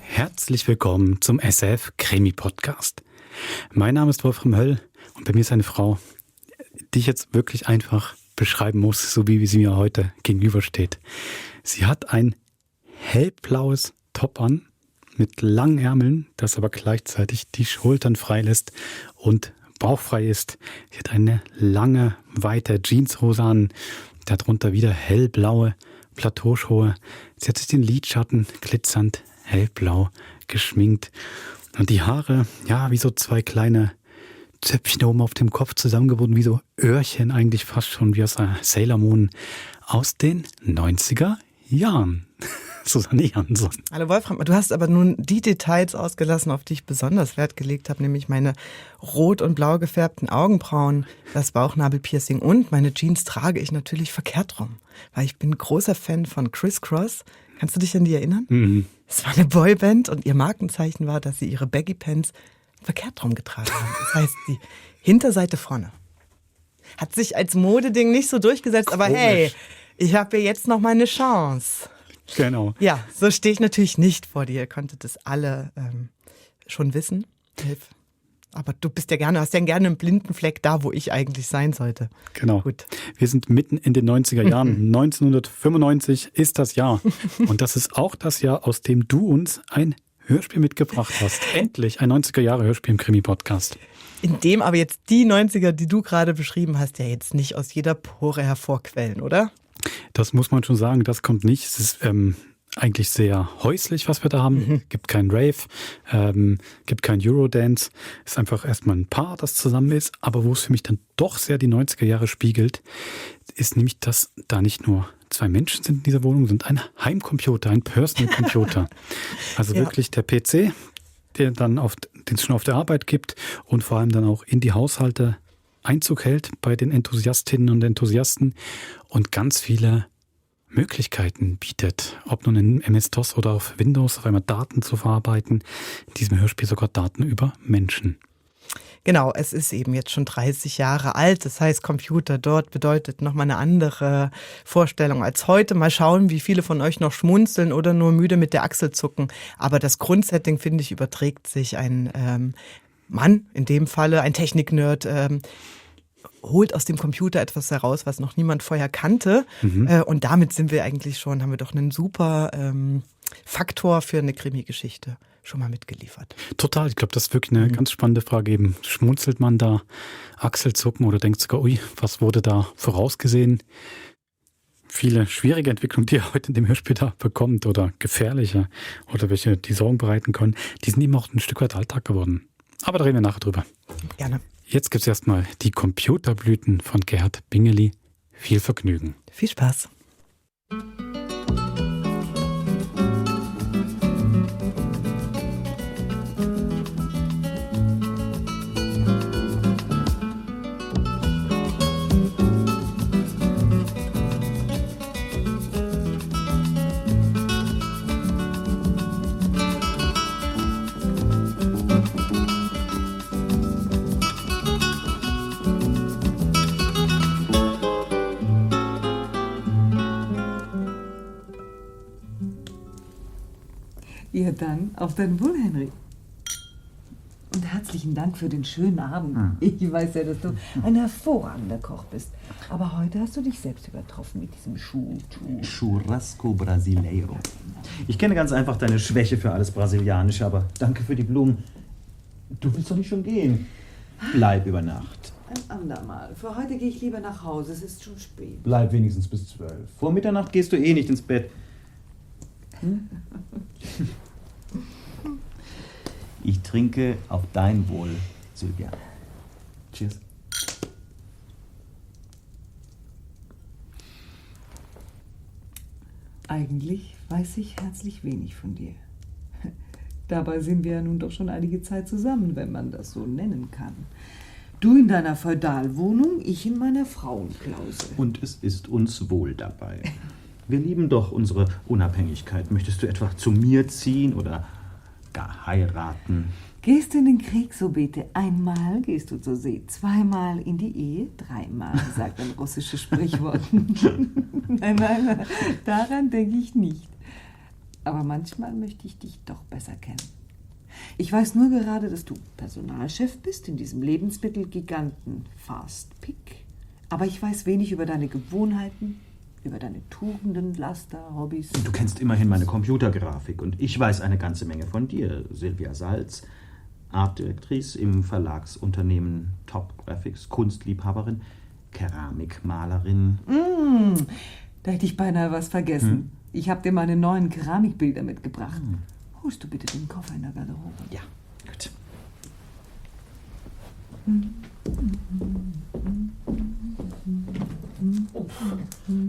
Herzlich willkommen zum SF Krimi Podcast. Mein Name ist Wolfram Höll und bei mir ist eine Frau, die ich jetzt wirklich einfach beschreiben muss, so wie sie mir heute gegenübersteht. Sie hat ein hellblaues Top an mit langen Ärmeln, das aber gleichzeitig die Schultern freilässt und bauchfrei ist. Sie hat eine lange, weite Jeanshose an, darunter wieder hellblaue Plateauschuhe. Sie hat sich den Lidschatten glitzernd hellblau geschminkt und die Haare, ja, wie so zwei kleine Zöpfchen oben auf dem Kopf zusammengebunden, wie so Öhrchen, eigentlich fast schon wie aus einer Sailor Moon aus den 90er Jahren. Susanne Jansson. Hallo Wolfram, du hast aber nun die Details ausgelassen, auf die ich besonders Wert gelegt habe, nämlich meine rot und blau gefärbten Augenbrauen, das Bauchnabelpiercing und meine Jeans trage ich natürlich verkehrt rum, weil ich bin großer Fan von Criss Cross. Kannst du dich an die erinnern? Mhm. Es war eine Boyband und ihr Markenzeichen war, dass sie ihre Baggy Pants verkehrt rum getragen haben. Das heißt, die Hinterseite vorne. Hat sich als Modeding nicht so durchgesetzt, Komisch. aber hey, ich habe ja jetzt noch mal eine Chance. Genau. Ja, so stehe ich natürlich nicht vor dir. Ihr konntet das alle schon wissen. Aber du bist ja gerne, hast ja gerne einen blinden Fleck da, wo ich eigentlich sein sollte. Genau. Gut. Wir sind mitten in den 90er Jahren. 1995 ist das Jahr. Und das ist auch das Jahr, aus dem du uns ein Hörspiel mitgebracht hast. Endlich ein 90er-Jahre-Hörspiel im Krimi-Podcast. In dem aber jetzt die 90er, die du gerade beschrieben hast, ja jetzt nicht aus jeder Pore hervorquellen, oder? Das muss man schon sagen, das kommt nicht. Es ist eigentlich sehr häuslich, was wir da haben. Gibt keinen Rave, gibt keinen Eurodance. Es ist einfach erstmal ein Paar, das zusammen ist. Aber wo es für mich dann doch sehr die 90er Jahre spiegelt, ist nämlich, dass da nicht nur zwei Menschen sind in dieser Wohnung, sondern ein Heimcomputer, ein Personal Computer. Also wirklich der PC, den es schon auf der Arbeit gibt und vor allem dann auch in die Haushalte Einzug hält bei den Enthusiastinnen und Enthusiasten und ganz viele Möglichkeiten bietet, ob nun in MS-DOS oder auf Windows, auf einmal Daten zu verarbeiten, in diesem Hörspiel sogar Daten über Menschen. Genau, es ist eben jetzt schon 30 Jahre alt, das heißt Computer dort bedeutet nochmal eine andere Vorstellung als heute. Mal schauen, wie viele von euch noch schmunzeln oder nur müde mit der Achsel zucken. Aber das Grundsetting, finde ich, überträgt sich. Ein Mann, in dem Falle ein Technik-Nerd, holt aus dem Computer etwas heraus, was noch niemand vorher kannte. Und damit haben wir doch einen super Faktor für eine Krimi-Geschichte schon mal mitgeliefert. Total, ich glaube, das ist wirklich eine ganz spannende Frage eben. Schmunzelt man da, Achselzucken oder denkt sogar, ui, was wurde da vorausgesehen? Viele schwierige Entwicklungen, die ihr heute in dem Hörspiel da bekommt oder gefährliche oder welche die Sorgen bereiten können, die sind eben auch ein Stück weit Alltag geworden. Aber da reden wir nachher drüber. Gerne. Jetzt gibt es erstmal die Computerblüten von Gerhard Bingeli. Viel Vergnügen. Viel Spaß. Ja, dann auf dein Wohl, Henry. Und herzlichen Dank für den schönen Abend. Ich weiß ja, dass du ein hervorragender Koch bist. Aber heute hast du dich selbst übertroffen mit diesem Churrasco Brasileiro. Ich kenne ganz einfach deine Schwäche für alles Brasilianische, aber danke für die Blumen. Du willst doch nicht schon gehen. Bleib über Nacht. Ein andermal. Für heute gehe ich lieber nach Hause. Es ist schon spät. Bleib wenigstens bis 12. Vor Mitternacht gehst du eh nicht ins Bett. Ich trinke auf dein Wohl, Sylvia. Cheers. Eigentlich weiß ich herzlich wenig von dir. Dabei sind wir ja nun doch schon einige Zeit zusammen, wenn man das so nennen kann. Du in deiner Feudalwohnung, ich in meiner Frauenklause. Und es ist uns wohl dabei. Wir lieben doch unsere Unabhängigkeit. Möchtest du etwa zu mir ziehen oder gar heiraten? Gehst du in den Krieg, so bete. Einmal gehst du zur See, zweimal in die Ehe, dreimal, sagt ein russisches Sprichwort. Nein, daran denke ich nicht. Aber manchmal möchte ich dich doch besser kennen. Ich weiß nur gerade, dass du Personalchef bist in diesem Lebensmittelgiganten Fast Pick. Aber ich weiß wenig über deine Gewohnheiten, über deine Tugenden, Laster, Hobbys. Du kennst immerhin meine Computergrafik und ich weiß eine ganze Menge von dir, Silvia Salz. Artdirektrice im Verlagsunternehmen Top Graphics, Kunstliebhaberin, Keramikmalerin. Da hätte ich beinahe was vergessen. Ich habe dir meine neuen Keramikbilder mitgebracht. Holst du bitte den Koffer in der Garderobe? Ja, gut.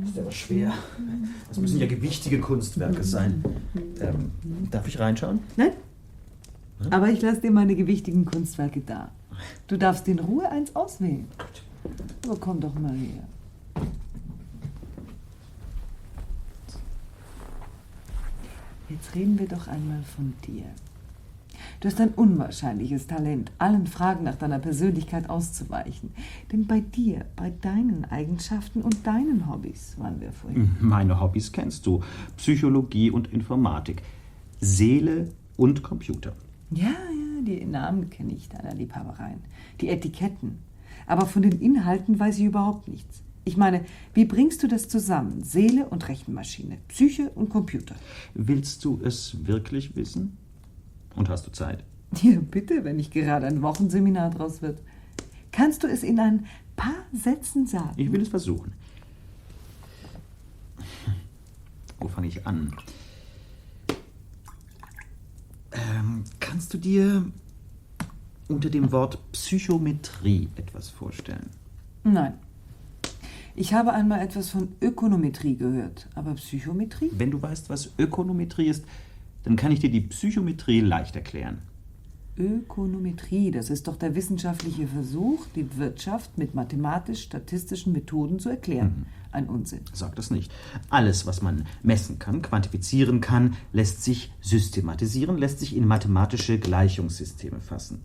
Ist aber schwer. Das müssen ja gewichtige Kunstwerke sein. Darf ich reinschauen? Nein? Aber ich lasse dir meine gewichtigen Kunstwerke da. Du darfst in Ruhe eins auswählen. Aber komm doch mal her. Jetzt reden wir doch einmal von dir. Du hast ein unwahrscheinliches Talent, allen Fragen nach deiner Persönlichkeit auszuweichen. Denn bei dir, bei deinen Eigenschaften und deinen Hobbys waren wir vorhin. Meine Hobbys kennst du. Psychologie und Informatik. Seele und Computer. Ja, die Namen kenne ich deiner Liebhabereien. Die Etiketten. Aber von den Inhalten weiß ich überhaupt nichts. Ich meine, wie bringst du das zusammen? Seele und Rechenmaschine, Psyche und Computer. Willst du es wirklich wissen? Und hast du Zeit? Ja, bitte, wenn nicht gerade ein Wochenseminar draus wird. Kannst du es in ein paar Sätzen sagen? Ich will es versuchen. Wo fange ich an? Kannst du dir unter dem Wort Psychometrie etwas vorstellen? Nein. Ich habe einmal etwas von Ökonometrie gehört, aber Psychometrie? Wenn du weißt, was Ökonometrie ist, dann kann ich dir die Psychometrie leicht erklären. Ökonometrie, das ist doch der wissenschaftliche Versuch, die Wirtschaft mit mathematisch-statistischen Methoden zu erklären. Ein Unsinn. Sag das nicht. Alles, was man messen kann, quantifizieren kann, lässt sich systematisieren, lässt sich in mathematische Gleichungssysteme fassen.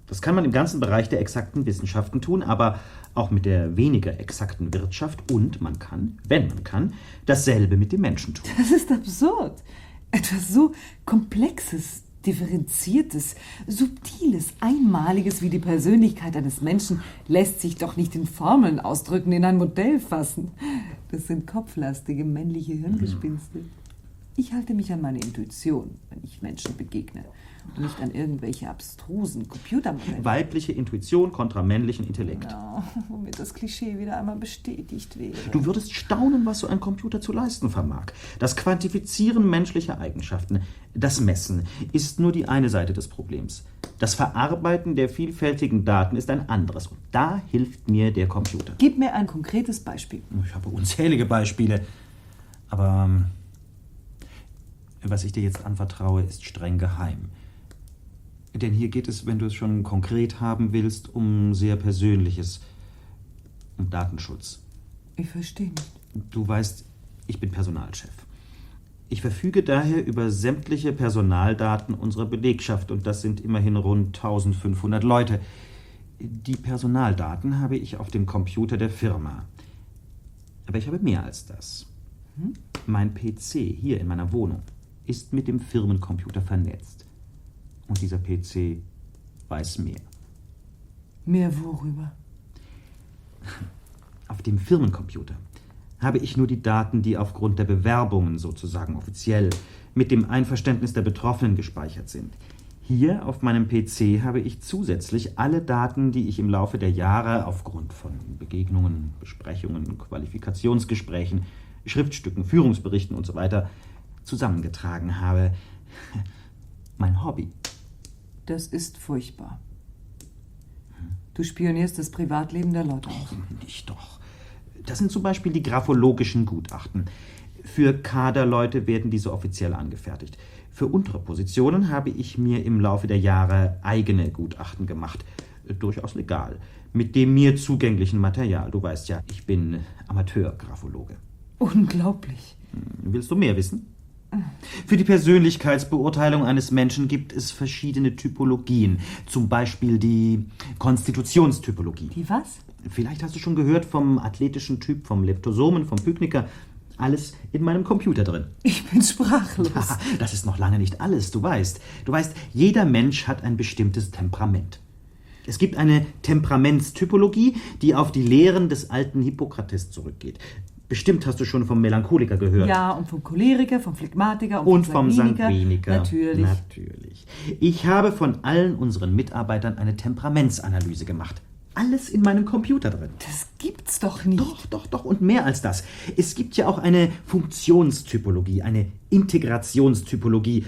Das kann man im ganzen Bereich der exakten Wissenschaften tun, aber auch mit der weniger exakten Wirtschaft und man kann, wenn man kann, dasselbe mit dem Menschen tun. Das ist absurd. Etwas so Komplexes, Differenziertes, Subtiles, Einmaliges wie die Persönlichkeit eines Menschen lässt sich doch nicht in Formeln ausdrücken, in ein Modell fassen. Das sind kopflastige männliche Hirngespinste. Ich halte mich an meine Intuition, wenn ich Menschen begegne. Und nicht an irgendwelche abstrusen Computermodelle. Weibliche Intuition kontra männlichen Intellekt. Ja, womit das Klischee wieder einmal bestätigt wäre. Du würdest staunen, was so ein Computer zu leisten vermag. Das Quantifizieren menschlicher Eigenschaften, das Messen, ist nur die eine Seite des Problems. Das Verarbeiten der vielfältigen Daten ist ein anderes. Und da hilft mir der Computer. Gib mir ein konkretes Beispiel. Ich habe unzählige Beispiele. Aber was ich dir jetzt anvertraue, ist streng geheim. Denn hier geht es, wenn du es schon konkret haben willst, um sehr Persönliches, um Datenschutz. Ich verstehe nicht. Du weißt, ich bin Personalchef. Ich verfüge daher über sämtliche Personaldaten unserer Belegschaft und das sind immerhin rund 1500 Leute. Die Personaldaten habe ich auf dem Computer der Firma. Aber ich habe mehr als das. Mein PC hier in meiner Wohnung ist mit dem Firmencomputer vernetzt. Und dieser PC weiß mehr. Mehr worüber? Auf dem Firmencomputer habe ich nur die Daten, die aufgrund der Bewerbungen sozusagen offiziell mit dem Einverständnis der Betroffenen gespeichert sind. Hier auf meinem PC habe ich zusätzlich alle Daten, die ich im Laufe der Jahre aufgrund von Begegnungen, Besprechungen, Qualifikationsgesprächen, Schriftstücken, Führungsberichten und so weiter zusammengetragen habe. Mein Hobby. Das ist furchtbar. Du spionierst das Privatleben der Leute aus. Nicht doch. Das sind zum Beispiel die graphologischen Gutachten. Für Kaderleute werden diese offiziell angefertigt. Für untere Positionen habe ich mir im Laufe der Jahre eigene Gutachten gemacht. Durchaus legal. Mit dem mir zugänglichen Material. Du weißt ja, ich bin Amateur-Graphologe. Unglaublich. Willst du mehr wissen? Für die Persönlichkeitsbeurteilung eines Menschen gibt es verschiedene Typologien. Zum Beispiel die Konstitutionstypologie. Die was? Vielleicht hast du schon gehört vom athletischen Typ, vom Leptosomen, vom Pykniker. Alles in meinem Computer drin. Ich bin sprachlos. Ja, das ist noch lange nicht alles, du weißt. Jeder Mensch hat ein bestimmtes Temperament. Es gibt eine Temperamentstypologie, die auf die Lehren des alten Hippokrates zurückgeht. Bestimmt hast du schon vom Melancholiker gehört. Ja, und vom Choleriker, vom Phlegmatiker und vom Sanguiniker. Natürlich. Ich habe von allen unseren Mitarbeitern eine Temperamentsanalyse gemacht. Alles in meinem Computer drin. Das gibt's doch nicht. Doch. Und mehr als das. Es gibt ja auch eine Funktionstypologie, eine Integrationstypologie.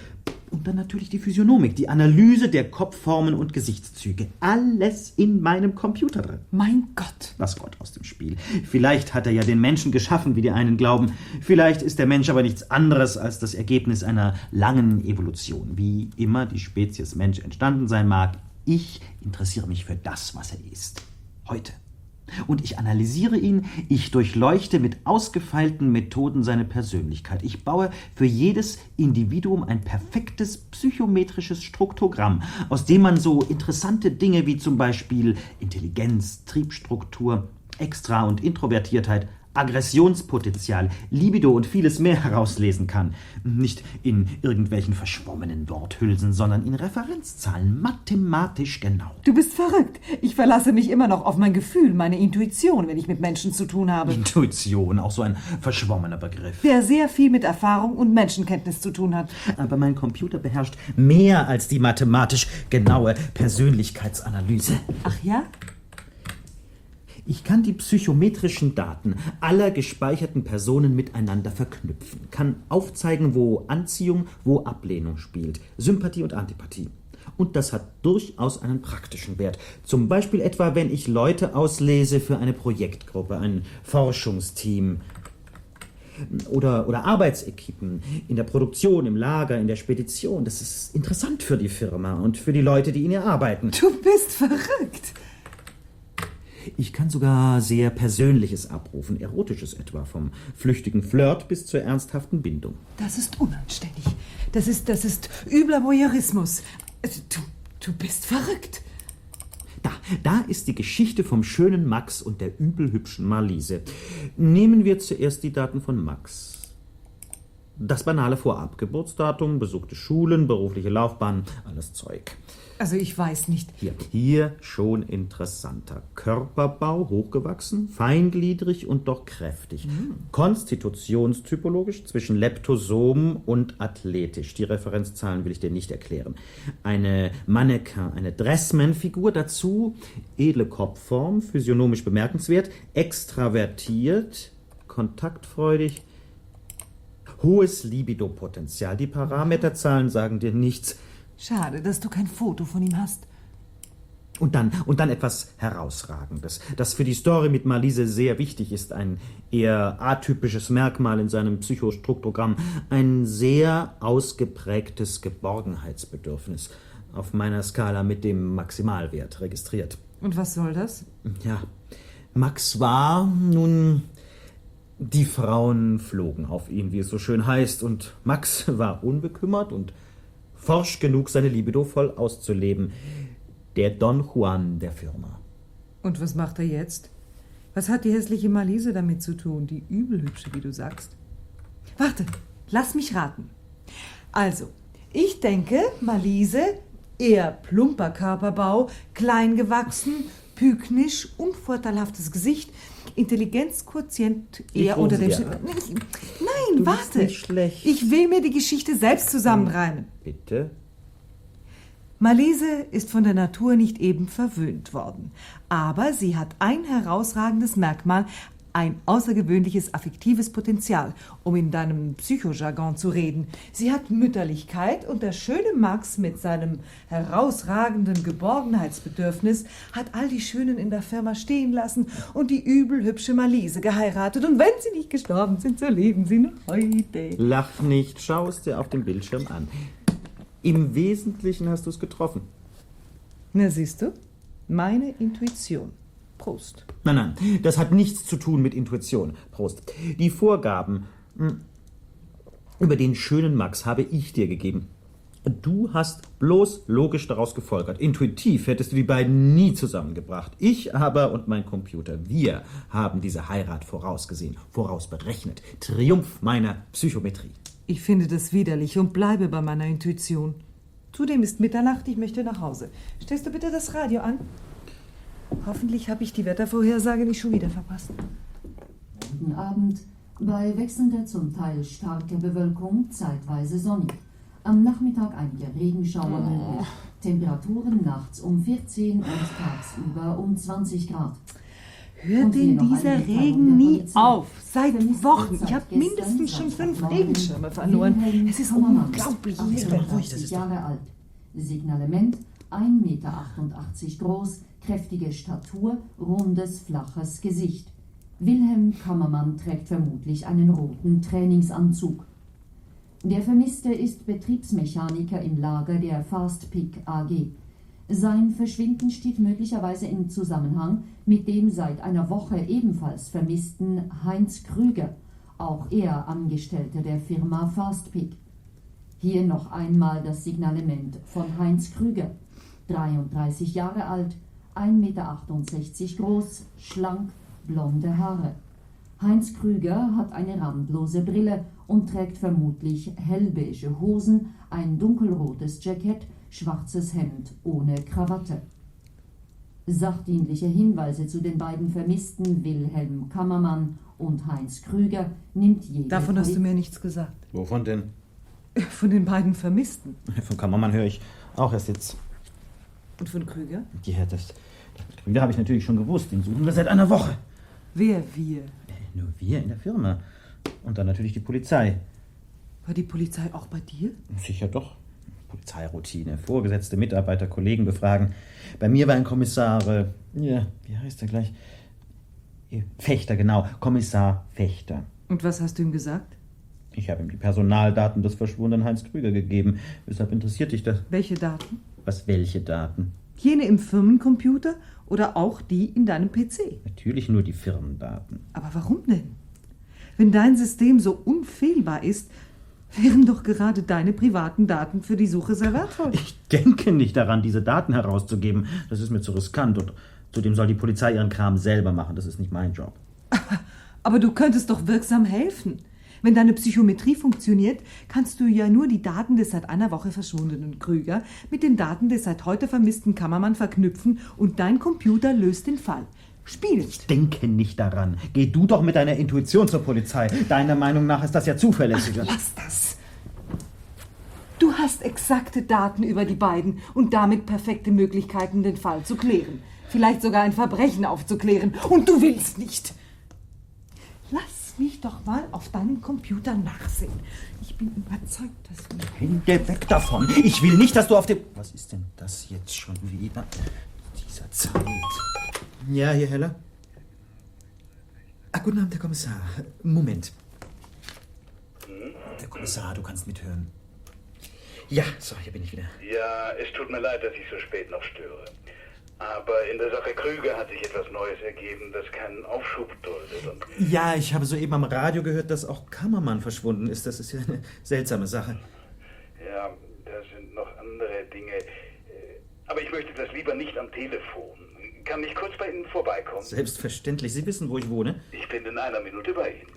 Und dann natürlich die Physiognomik, die Analyse der Kopfformen und Gesichtszüge. Alles in meinem Computer drin. Mein Gott. Was Gott aus dem Spiel. Vielleicht hat er ja den Menschen geschaffen, wie die einen glauben. Vielleicht ist der Mensch aber nichts anderes als das Ergebnis einer langen Evolution. Wie immer die Spezies Mensch entstanden sein mag, ich interessiere mich für das, was er ist. Heute. Und ich analysiere ihn, ich durchleuchte mit ausgefeilten Methoden seine Persönlichkeit. Ich baue für jedes Individuum ein perfektes psychometrisches Struktogramm, aus dem man so interessante Dinge wie zum Beispiel Intelligenz, Triebstruktur, Extra- und Introvertiertheit, Aggressionspotenzial, Libido und vieles mehr herauslesen kann. Nicht in irgendwelchen verschwommenen Worthülsen, sondern in Referenzzahlen, mathematisch genau. Du bist verrückt. Ich verlasse mich immer noch auf mein Gefühl, meine Intuition, wenn ich mit Menschen zu tun habe. Intuition, auch so ein verschwommener Begriff. Der sehr viel mit Erfahrung und Menschenkenntnis zu tun hat. Aber mein Computer beherrscht mehr als die mathematisch genaue Persönlichkeitsanalyse. Ach ja? Ich kann die psychometrischen Daten aller gespeicherten Personen miteinander verknüpfen, kann aufzeigen, wo Anziehung, wo Ablehnung spielt, Sympathie und Antipathie. Und das hat durchaus einen praktischen Wert. Zum Beispiel etwa, wenn ich Leute auslese für eine Projektgruppe, ein Forschungsteam oder Arbeitsequipen in der Produktion, im Lager, in der Spedition. Das ist interessant für die Firma und für die Leute, die in ihr arbeiten. Du bist verrückt. Ich kann sogar sehr Persönliches abrufen, Erotisches etwa, vom flüchtigen Flirt bis zur ernsthaften Bindung. Das ist unanständig. Das ist übler Voyeurismus. Du bist verrückt. Da ist die Geschichte vom schönen Max und der übelhübschen Marliese. Nehmen wir zuerst die Daten von Max. Das banale Vorab, besuchte Schulen, berufliche Laufbahn, alles Zeug. Also ich weiß nicht. Hier schon interessanter. Körperbau, hochgewachsen, feingliedrig und doch kräftig. Konstitutionstypologisch zwischen Leptosom und athletisch. Die Referenzzahlen will ich dir nicht erklären. Eine Mannequin, eine Dressman-Figur, dazu edle Kopfform, physiognomisch bemerkenswert, extravertiert, kontaktfreudig, hohes Libido-Potenzial. Die Parameterzahlen sagen dir nichts. Schade, dass du kein Foto von ihm hast. Und dann etwas Herausragendes, das für die Story mit Marliese sehr wichtig ist, ein eher atypisches Merkmal in seinem Psychostruktogramm, ein sehr ausgeprägtes Geborgenheitsbedürfnis, auf meiner Skala mit dem Maximalwert registriert. Und was soll das? Ja, Max war, die Frauen flogen auf ihn, wie es so schön heißt, und Max war unbekümmert und forsch genug, seine Libido voll auszuleben. Der Don Juan der Firma. Und was macht er jetzt? Was hat die hässliche Marliese damit zu tun, die übelhübsche, wie du sagst? Warte, lass mich raten. Also, ich denke, Marliese, eher plumper Körperbau, klein gewachsen, pyknisch, unvorteilhaftes Gesicht, Intelligenzquotient eher unter dem Schnitt. Nein, Du warte. bist nicht schlecht. Ich will mir die Geschichte selbst zusammenreimen. Bitte? Marliese ist von der Natur nicht eben verwöhnt worden. Aber sie hat ein herausragendes Merkmal, ein außergewöhnliches affektives Potenzial, um in deinem Psychojargon zu reden. Sie hat Mütterlichkeit und der schöne Max mit seinem herausragenden Geborgenheitsbedürfnis hat all die Schönen in der Firma stehen lassen und die übelhübsche Marliese geheiratet. Und wenn sie nicht gestorben sind, so leben sie noch heute. Lach nicht, schau es dir auf dem Bildschirm an. Im Wesentlichen hast du es getroffen. Na, siehst du? Meine Intuition. Prost. Nein, das hat nichts zu tun mit Intuition. Prost. Die Vorgaben Über den schönen Max habe ich dir gegeben. Du hast bloß logisch daraus gefolgert. Intuitiv hättest du die beiden nie zusammengebracht. Ich aber und mein Computer, wir haben diese Heirat vorausgesehen, vorausberechnet. Triumph meiner Psychometrie. Ich finde das widerlich und bleibe bei meiner Intuition. Zudem ist Mitternacht, ich möchte nach Hause. Stellst du bitte das Radio an? Hoffentlich habe ich die Wettervorhersage nicht schon wieder verpasst. Guten Abend. Bei wechselnder, zum Teil starker Bewölkung, zeitweise sonnig. Am Nachmittag einige Regenschauer möglich. Temperaturen nachts um 14 und tagsüber um 20 Grad. Hört denn dieser Regen nie auf? Seit Wochen. Ich habe mindestens schon 5 Regenschirme verloren. Es ist unglaublich. 38 Jahre alt. Signalement 1,88 Meter groß, kräftige Statur, rundes, flaches Gesicht. Wilhelm Kammermann trägt vermutlich einen roten Trainingsanzug. Der Vermisste ist Betriebsmechaniker im Lager der Fastpick AG. Sein Verschwinden steht möglicherweise in Zusammenhang mit dem seit einer Woche ebenfalls vermissten Heinz Krüger, auch er Angestellter der Firma Fastpick. Hier noch einmal das Signalement von Heinz Krüger, 33 Jahre alt, 1,68 Meter groß, schlank, blonde Haare. Heinz Krüger hat eine randlose Brille und trägt vermutlich hellbeige Hosen, ein dunkelrotes Jackett, schwarzes Hemd ohne Krawatte. Sachdienliche Hinweise zu den beiden Vermissten Wilhelm Kammermann und Heinz Krüger nimmt jeder. Davon hast du mir nichts gesagt. Wovon denn? Von den beiden Vermissten. Von Kammermann höre ich auch erst jetzt. Und von Krüger? Ja, das Krüger habe ich natürlich schon gewusst. Den suchen wir seit einer Woche. Wer wir? Nur wir in der Firma. Und dann natürlich die Polizei. War die Polizei auch bei dir? Sicher doch. Polizeiroutine. Vorgesetzte Mitarbeiter, Kollegen befragen. Bei mir war ein Kommissar, ja, wie heißt er gleich? Fechter, genau. Kommissar Fechter. Und was hast du ihm gesagt? Ich habe ihm die Personaldaten des verschwundenen Heinz Krüger gegeben. Weshalb interessiert dich das? Welche Daten? Welche Daten? Jene im Firmencomputer oder auch die in deinem PC? Natürlich nur die Firmendaten. Aber warum denn? Wenn dein System so unfehlbar ist, wären doch gerade deine privaten Daten für die Suche sehr wertvoll. Ich denke nicht daran, diese Daten herauszugeben. Das ist mir zu riskant und zudem soll die Polizei ihren Kram selber machen. Das ist nicht mein Job. Aber du könntest doch wirksam helfen. Wenn deine Psychometrie funktioniert, kannst du ja nur die Daten des seit einer Woche verschwundenen Krüger mit den Daten des seit heute vermissten Kammermann verknüpfen und dein Computer löst den Fall. Spiel! Ich denke nicht daran. Geh du doch mit deiner Intuition zur Polizei. Deiner Meinung nach ist das ja zuverlässiger. Ach, lass das! Du hast exakte Daten über die beiden und damit perfekte Möglichkeiten, den Fall zu klären. Vielleicht sogar ein Verbrechen aufzuklären. Und du willst nicht! Lass mich doch mal auf deinem Computer nachsehen. Ich bin überzeugt, dass wir... Hände weg davon. Ich will nicht, dass du auf dem... Was ist denn das jetzt schon wieder? Dieser Zeit. Ja, hier, Heller. Guten Abend, Herr Kommissar. Moment. Der Kommissar, du kannst mithören. Ja, so, hier bin ich wieder. Ja, es tut mir leid, dass ich so spät noch störe. Aber in der Sache Krüger hat sich etwas Neues ergeben, das keinen Aufschub duldet. Und Ja, ich habe soeben am Radio gehört, dass auch Kammermann verschwunden ist. Das ist ja eine seltsame Sache. ja, da sind noch andere Dinge. Aber ich möchte das lieber nicht am Telefon. Kann ich kurz bei Ihnen vorbeikommen? Selbstverständlich. Sie wissen, wo ich wohne? Ich bin in einer Minute bei Ihnen.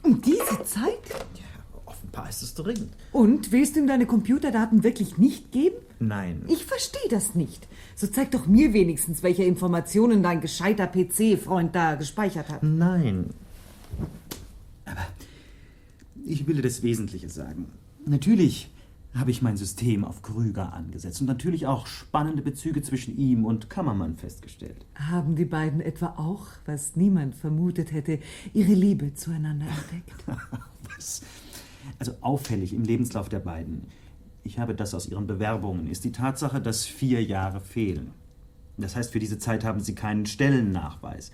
Um diese Zeit? Ja, offenbar ist es dringend. Und willst du ihm deine Computerdaten wirklich nicht geben? Nein. Ich verstehe das nicht. So zeig doch mir wenigstens, welche Informationen dein gescheiter PC-Freund da gespeichert hat. Nein. Aber ich will dir das Wesentliche sagen. Natürlich habe ich mein System auf Krüger angesetzt und natürlich auch spannende Bezüge zwischen ihm und Kammermann festgestellt. Haben die beiden etwa auch, was niemand vermutet hätte, ihre Liebe zueinander entdeckt? Was? Also auffällig im Lebenslauf der beiden, ich habe das aus ihren Bewerbungen, ist die Tatsache, dass 4 Jahre fehlen. Das heißt, für diese Zeit haben sie keinen Stellennachweis.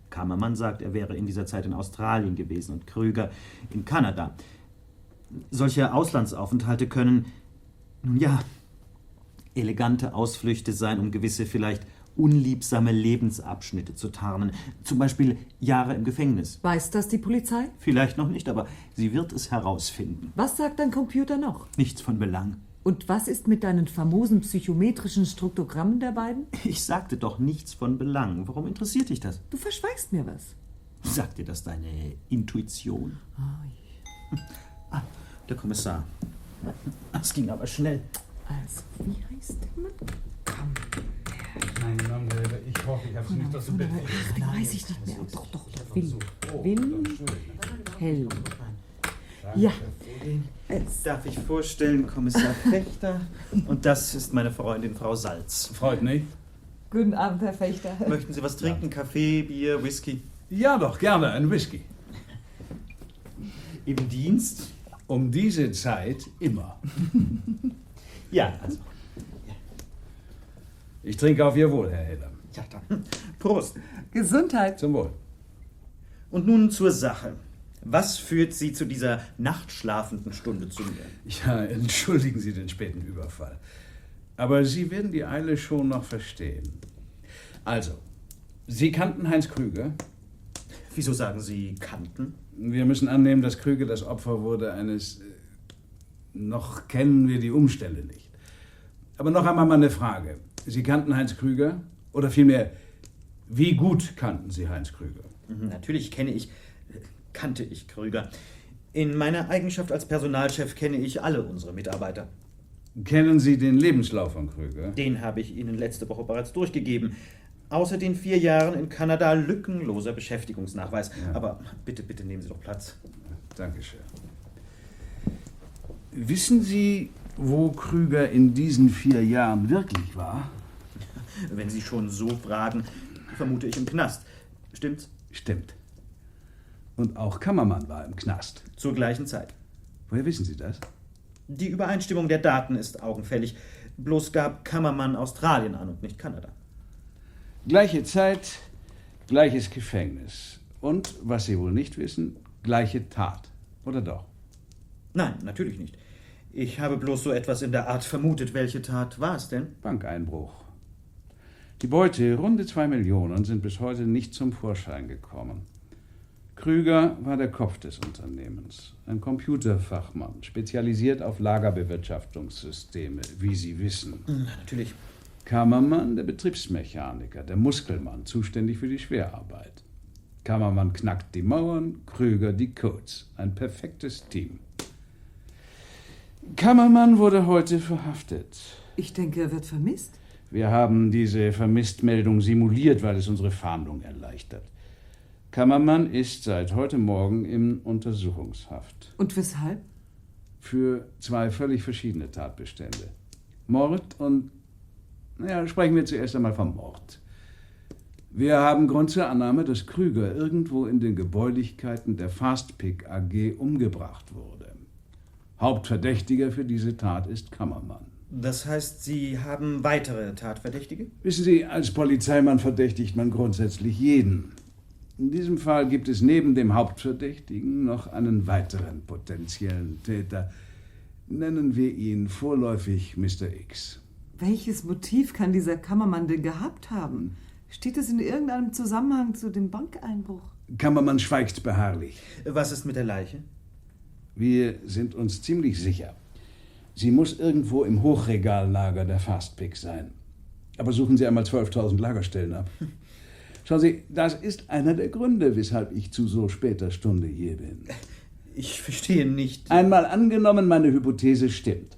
Kammermann sagt, er wäre in dieser Zeit in Australien gewesen und Krüger in Kanada. Solche Auslandsaufenthalte können, nun ja, elegante Ausflüchte sein, um gewisse vielleicht unliebsame Lebensabschnitte zu tarnen. Zum Beispiel Jahre im Gefängnis. Weiß das die Polizei? Vielleicht noch nicht, aber sie wird es herausfinden. Was sagt dein Computer noch? Nichts von Belang. Und was ist mit deinen famosen psychometrischen Struktogramm der beiden? Ich sagte doch nichts von Belang. Warum interessiert dich das? Du verschweigst mir was. Sagt dir das deine Intuition? Ah, der Kommissar. Das ging aber schnell. Also, wie heißt der Mann? Mein Name, ich hoffe, ich habe es nicht aus dem Bett. Den weiß ich nicht mehr. Doch, Wilhelm. Ja. Darf ich vorstellen, Kommissar Fechter? Und das ist meine Freundin, Frau Salz. Freut mich. Guten Abend, Herr Fechter. Möchten Sie was trinken? Kaffee, Bier, Whisky? Ja doch, gerne, ein Whisky. Im Dienst? Um diese Zeit immer. Ja, also. Ich trinke auf Ihr Wohl, Herr Heller. Ja, dann. Prost. Gesundheit. Zum Wohl. Und nun zur Sache. Was führt Sie zu dieser nachtschlafenden Stunde zu mir? Ja, entschuldigen Sie den späten Überfall. Aber Sie werden die Eile schon noch verstehen. Also, Sie kannten Heinz Krüger? Wieso sagen Sie kannten? Wir müssen annehmen, dass Krüger das Opfer wurde eines... Noch kennen wir die Umstände nicht. Aber noch einmal meine Frage. Sie kannten Heinz Krüger? Oder vielmehr, wie gut kannten Sie Heinz Krüger? Natürlich kannte ich Krüger. In meiner Eigenschaft als Personalchef kenne ich alle unsere Mitarbeiter. Kennen Sie den Lebenslauf von Krüger? Den habe ich Ihnen letzte Woche bereits durchgegeben. Außer den 4 Jahren in Kanada lückenloser Beschäftigungsnachweis. Ja. Aber bitte, bitte nehmen Sie doch Platz. Dankeschön. Wissen Sie, wo Krüger in diesen 4 Jahren wirklich war? Wenn Sie schon so fragen, vermute ich im Knast. Stimmt's? Stimmt. Und auch Kammermann war im Knast. Zur gleichen Zeit. Woher wissen Sie das? Die Übereinstimmung der Daten ist augenfällig. Bloß gab Kammermann Australien an und nicht Kanada. Gleiche Zeit, gleiches Gefängnis. Und, was Sie wohl nicht wissen, gleiche Tat. Oder doch? Nein, natürlich nicht. Ich habe bloß so etwas in der Art vermutet. Welche Tat war es denn? Bankeinbruch. Die Beute, runde 2 Millionen, sind bis heute nicht zum Vorschein gekommen. Krüger war der Kopf des Unternehmens, ein Computerfachmann, spezialisiert auf Lagerbewirtschaftungssysteme, wie Sie wissen. Natürlich. Kammermann, der Betriebsmechaniker, der Muskelmann, zuständig für die Schwerarbeit. Kammermann knackt die Mauern, Krüger die Codes. Ein perfektes Team. Kammermann wurde heute verhaftet. Ich denke, er wird vermisst. Wir haben diese Vermisstmeldung simuliert, weil es unsere Fahndung erleichtert. Kammermann ist seit heute Morgen in Untersuchungshaft. Und weshalb? Für 2 völlig verschiedene Tatbestände. Mord und... sprechen wir zuerst einmal vom Mord. Wir haben Grund zur Annahme, dass Krüger irgendwo in den Gebäulichkeiten der Fastpick AG umgebracht wurde. Hauptverdächtiger für diese Tat ist Kammermann. Das heißt, Sie haben weitere Tatverdächtige? Wissen Sie, als Polizeimann verdächtigt man grundsätzlich jeden. In diesem Fall gibt es neben dem Hauptverdächtigen noch einen weiteren potenziellen Täter. Nennen wir ihn vorläufig Mr. X. Welches Motiv kann dieser Kammermann denn gehabt haben? Steht es in irgendeinem Zusammenhang zu dem Bankeinbruch? Kammermann schweigt beharrlich. Was ist mit der Leiche? Wir sind uns ziemlich sicher. Sie muss irgendwo im Hochregallager der Fastpick sein. Aber suchen Sie einmal 12.000 Lagerstellen ab. Schauen Sie, das ist einer der Gründe, weshalb ich zu so später Stunde hier bin. Ich verstehe nicht. Einmal angenommen, meine Hypothese stimmt.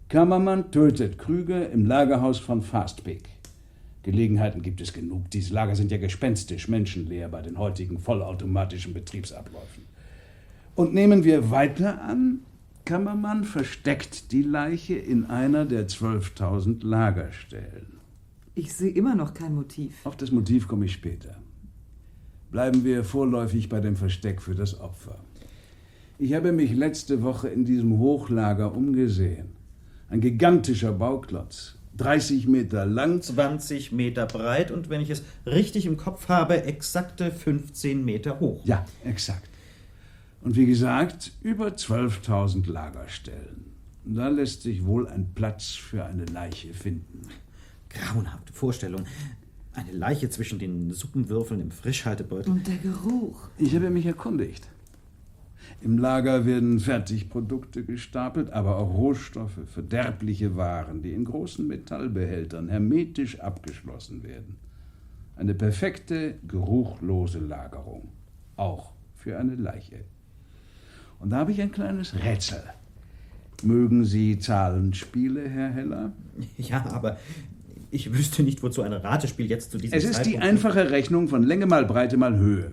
Kammermann tötet Krüger im Lagerhaus von Fastpick. Gelegenheiten gibt es genug. Diese Lager sind ja gespenstisch menschenleer bei den heutigen vollautomatischen Betriebsabläufen. Und nehmen wir weiter an, Kammermann versteckt die Leiche in einer der 12.000 Lagerstellen. Ich sehe immer noch kein Motiv. Auf das Motiv komme ich später. Bleiben wir vorläufig bei dem Versteck für das Opfer. Ich habe mich letzte Woche in diesem Hochlager umgesehen. Ein gigantischer Bauklotz, 30 Meter lang, 20 Meter breit und, wenn ich es richtig im Kopf habe, exakte 15 Meter hoch. Ja, exakt. Und wie gesagt, über 12.000 Lagerstellen. Da lässt sich wohl ein Platz für eine Leiche finden. Grauenhafte Vorstellung. Eine Leiche zwischen den Suppenwürfeln im Frischhaltebeutel. Und der Geruch. Ich habe mich erkundigt. Im Lager werden Fertigprodukte gestapelt, aber auch Rohstoffe, verderbliche Waren, die in großen Metallbehältern hermetisch abgeschlossen werden. Eine perfekte, geruchlose Lagerung. Auch für eine Leiche. Und da habe ich ein kleines Rätsel. Mögen Sie Zahlenspiele, Herr Heller? Ja, aber ich wüsste nicht, wozu ein Ratespiel jetzt zu diesem Es ist die Zeitpunkt... einfache Rechnung von Länge mal Breite mal Höhe.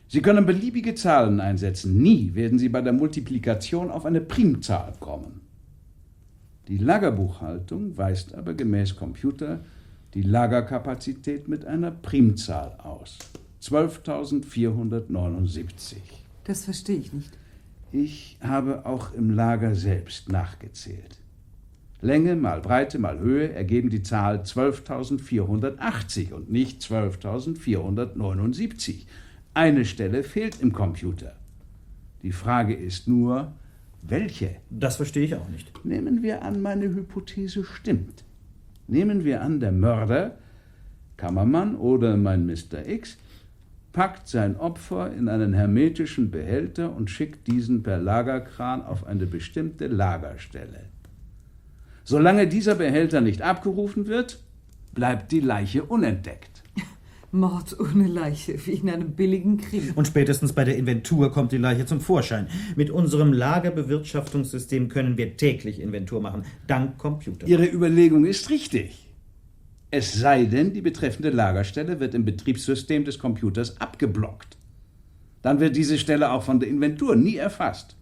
Sie können beliebige Zahlen einsetzen. Nie werden Sie bei der Multiplikation auf eine Primzahl kommen. Die Lagerbuchhaltung weist aber gemäß Computer die Lagerkapazität mit einer Primzahl aus. 12.479. Das verstehe ich nicht. Ich habe auch im Lager selbst nachgezählt. Länge mal Breite mal Höhe ergeben die Zahl 12.480 und nicht 12.479. Eine Stelle fehlt im Computer. Die Frage ist nur, welche? Das verstehe ich auch nicht. Nehmen wir an, meine Hypothese stimmt. Nehmen wir an, der Mörder, Kammermann oder mein Mr. X, packt sein Opfer in einen hermetischen Behälter und schickt diesen per Lagerkran auf eine bestimmte Lagerstelle. Solange dieser Behälter nicht abgerufen wird, bleibt die Leiche unentdeckt. Mord ohne Leiche, wie in einem billigen Krieg. Und spätestens bei der Inventur kommt die Leiche zum Vorschein. Mit unserem Lagerbewirtschaftungssystem können wir täglich Inventur machen, dank Computer. Ihre Überlegung ist richtig. Es sei denn, die betreffende Lagerstelle wird im Betriebssystem des Computers abgeblockt. Dann wird diese Stelle auch von der Inventur nie erfasst.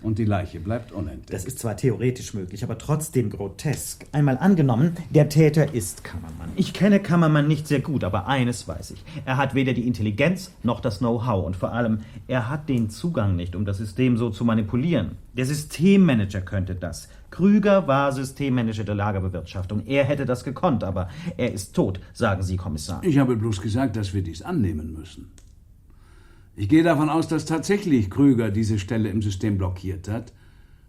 Und die Leiche bleibt unentdeckt. Das ist zwar theoretisch möglich, aber trotzdem grotesk. Einmal angenommen, der Täter ist Kammermann. Ich kenne Kammermann nicht sehr gut, aber eines weiß ich. Er hat weder die Intelligenz noch das Know-how. Und vor allem, er hat den Zugang nicht, um das System so zu manipulieren. Der Systemmanager könnte das. Krüger war Systemmanager der Lagerbewirtschaftung. Er hätte das gekonnt, aber er ist tot, sagen Sie, Kommissar. Ich habe bloß gesagt, dass wir dies annehmen müssen. Ich gehe davon aus, dass tatsächlich Krüger diese Stelle im System blockiert hat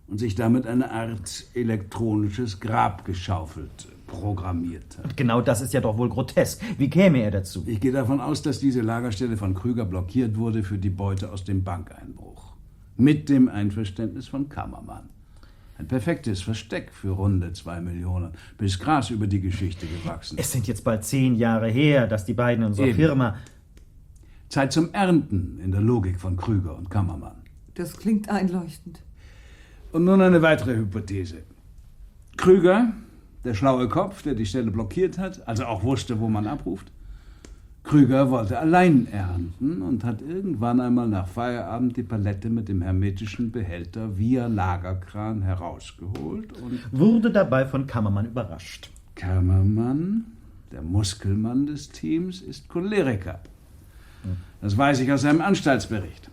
und sich damit eine Art elektronisches Grab geschaufelt, programmiert hat. Und genau das ist ja doch wohl grotesk. Wie käme er dazu? Ich gehe davon aus, dass diese Lagerstelle von Krüger blockiert wurde für die Beute aus dem Bankeinbruch. Mit dem Einverständnis von Kammermann. Ein perfektes Versteck für runde 2 Millionen, bis Gras über die Geschichte gewachsen. Es sind jetzt bald 10 Jahre her, dass die beiden in unserer Eben. Firma... Zeit zum Ernten in der Logik von Krüger und Kammermann. Das klingt einleuchtend. Und nun eine weitere Hypothese. Krüger, der schlaue Kopf, der die Stelle blockiert hat, also auch wusste, wo man abruft. Krüger wollte allein ernten und hat irgendwann einmal nach Feierabend die Palette mit dem hermetischen Behälter via Lagerkran herausgeholt und... wurde dabei von Kammermann überrascht. Kammermann, der Muskelmann des Teams, ist Choleriker. Das weiß ich aus seinem Anstaltsbericht.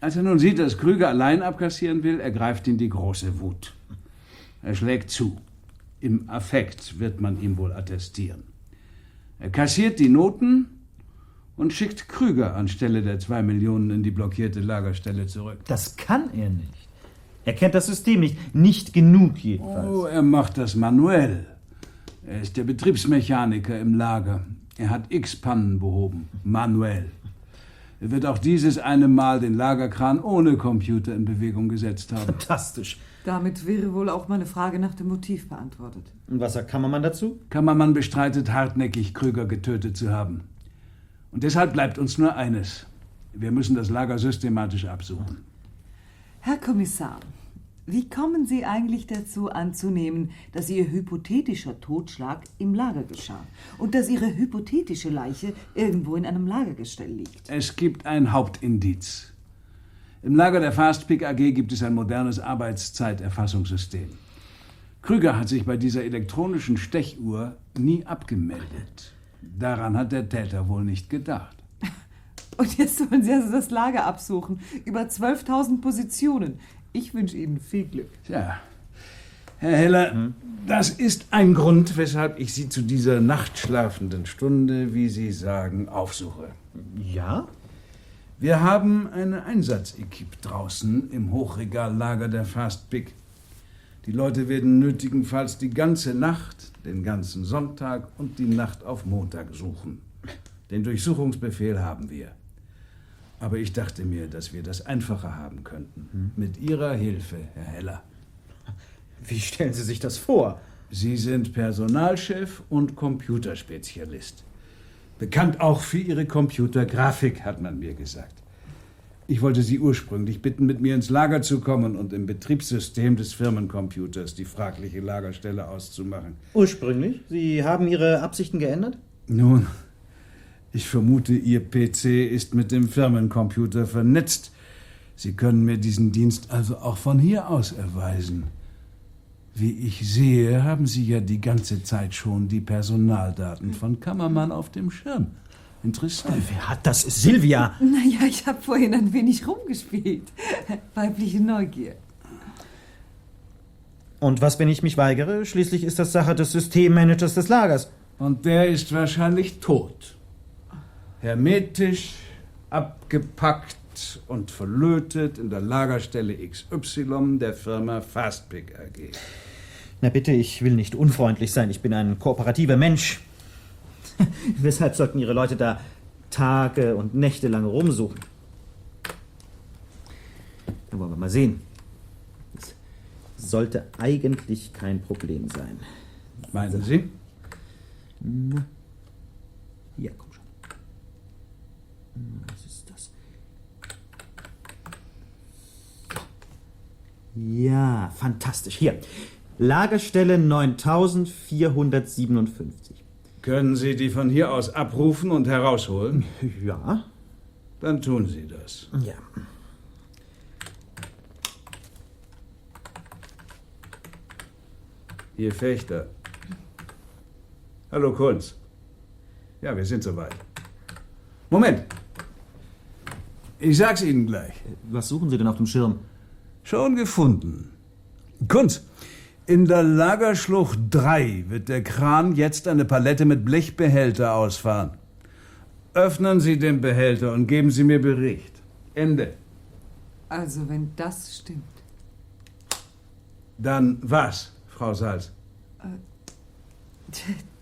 Als er nun sieht, dass Krüger allein abkassieren will, ergreift ihn die große Wut. Er schlägt zu. Im Affekt wird man ihm wohl attestieren. Er kassiert die Noten und schickt Krüger anstelle der 2 Millionen in die blockierte Lagerstelle zurück. Das kann er nicht. Er kennt das System nicht. Nicht genug jedenfalls. Oh, er macht das manuell. Er ist der Betriebsmechaniker im Lager. Er hat x Pannen behoben. Manuell. Er wird auch dieses eine Mal den Lagerkran ohne Computer in Bewegung gesetzt haben. Fantastisch. Damit wäre wohl auch meine Frage nach dem Motiv beantwortet. Und was sagt Kammermann dazu? Kammermann bestreitet hartnäckig, Krüger getötet zu haben. Und deshalb bleibt uns nur eines. Wir müssen das Lager systematisch absuchen. Herr Kommissar, wie kommen Sie eigentlich dazu anzunehmen, dass Ihr hypothetischer Totschlag im Lager geschah und dass Ihre hypothetische Leiche irgendwo in einem Lagergestell liegt? Es gibt ein Hauptindiz. Im Lager der Fastpick AG gibt es ein modernes Arbeitszeiterfassungssystem. Krüger hat sich bei dieser elektronischen Stechuhr nie abgemeldet. Daran hat der Täter wohl nicht gedacht. Und jetzt sollen Sie also das Lager absuchen, über 12.000 Positionen. Ich wünsche Ihnen viel Glück. Tja, Herr Heller, das ist ein Grund, weshalb ich Sie zu dieser nachtschlafenden Stunde, wie Sie sagen, aufsuche. Ja? Wir haben eine Einsatzequipe draußen im Hochregallager der Fastpick. Die Leute werden nötigenfalls die ganze Nacht, den ganzen Sonntag und die Nacht auf Montag suchen. Den Durchsuchungsbefehl haben wir. Aber ich dachte mir, dass wir das einfacher haben könnten. Mit Ihrer Hilfe, Herr Heller. Wie stellen Sie sich das vor? Sie sind Personalchef und Computerspezialist. Bekannt auch für Ihre Computergrafik, hat man mir gesagt. Ich wollte Sie ursprünglich bitten, mit mir ins Lager zu kommen und im Betriebssystem des Firmencomputers die fragliche Lagerstelle auszumachen. Ursprünglich? Sie haben Ihre Absichten geändert? Nun, ich vermute, Ihr PC ist mit dem Firmencomputer vernetzt. Sie können mir diesen Dienst also auch von hier aus erweisen. Wie ich sehe, haben Sie ja die ganze Zeit schon die Personaldaten von Kammermann auf dem Schirm. Interessant. Wer hat das? Silvia! Naja, ich habe vorhin ein wenig rumgespielt. Weibliche Neugier. Und was, wenn ich mich weigere? Schließlich ist das Sache des Systemmanagers des Lagers. Und der ist wahrscheinlich tot. Hermetisch, abgepackt und verlötet in der Lagerstelle XY der Firma Fastpick AG. Na bitte, ich will nicht unfreundlich sein. Ich bin ein kooperativer Mensch. Weshalb sollten Ihre Leute da Tage und Nächte lang rumsuchen? Dann wollen wir mal sehen. Das sollte eigentlich kein Problem sein. Meinen Sie? Ja, komm schon. Was ist das? Ja, fantastisch. Hier. Lagerstelle 9457. Können Sie die von hier aus abrufen und herausholen? Ja. Dann tun Sie das. Ja. Ihr Fechter. Hallo, Kunz. Ja, wir sind soweit. Moment. Ich sag's Ihnen gleich. Was suchen Sie denn auf dem Schirm? Schon gefunden. Kunz, in der Lagerschlucht 3 wird der Kran jetzt eine Palette mit Blechbehälter ausfahren. Öffnen Sie den Behälter und geben Sie mir Bericht. Ende. Also, wenn das stimmt. Dann was, Frau Salz?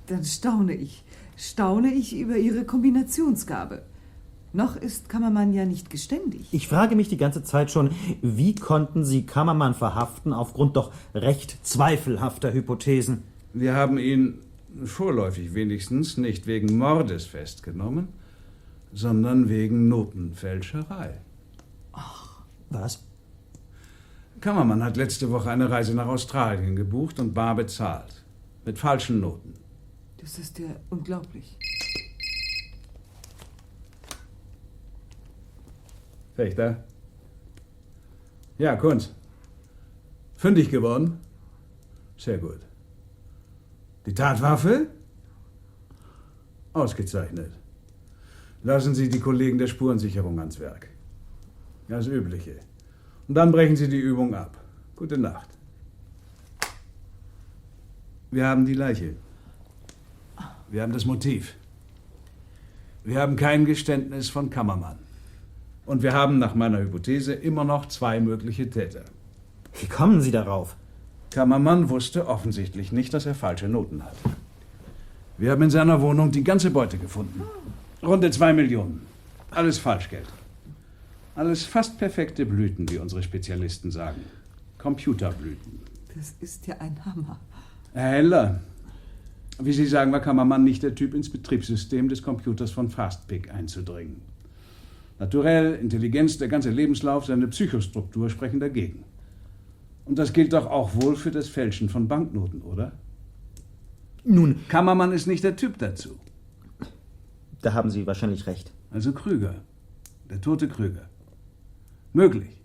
Dann staune ich über Ihre Kombinationsgabe. Noch ist Kammermann ja nicht geständig. Ich frage mich die ganze Zeit schon, wie konnten Sie Kammermann verhaften aufgrund doch recht zweifelhafter Hypothesen? Wir haben ihn vorläufig wenigstens nicht wegen Mordes festgenommen, sondern wegen Notenfälscherei. Ach, was? Kammermann hat letzte Woche eine Reise nach Australien gebucht und bar bezahlt. Mit falschen Noten. Das ist ja unglaublich. Fechter? Ja, Kunz. Fündig geworden? Sehr gut. Die Tatwaffe? Ausgezeichnet. Lassen Sie die Kollegen der Spurensicherung ans Werk. Das Übliche. Und dann brechen Sie die Übung ab. Gute Nacht. Wir haben die Leiche. Wir haben das Motiv. Wir haben kein Geständnis von Kammermann. Und wir haben nach meiner Hypothese immer noch 2 mögliche Täter. Wie kommen Sie darauf? Kammermann wusste offensichtlich nicht, dass er falsche Noten hat. Wir haben in seiner Wohnung die ganze Beute gefunden. Runde 2 Millionen. Alles Falschgeld. Alles fast perfekte Blüten, wie unsere Spezialisten sagen. Computerblüten. Das ist ja ein Hammer. Herr Heller, wie Sie sagen, war Kammermann nicht der Typ, ins Betriebssystem des Computers von Fastpick einzudringen. Naturell, Intelligenz, der ganze Lebenslauf, seine Psychostruktur sprechen dagegen. Und das gilt doch auch wohl für das Fälschen von Banknoten, oder? Nun, Kammermann ist nicht der Typ dazu. da haben Sie wahrscheinlich recht. Also Krüger. Der tote Krüger. Möglich.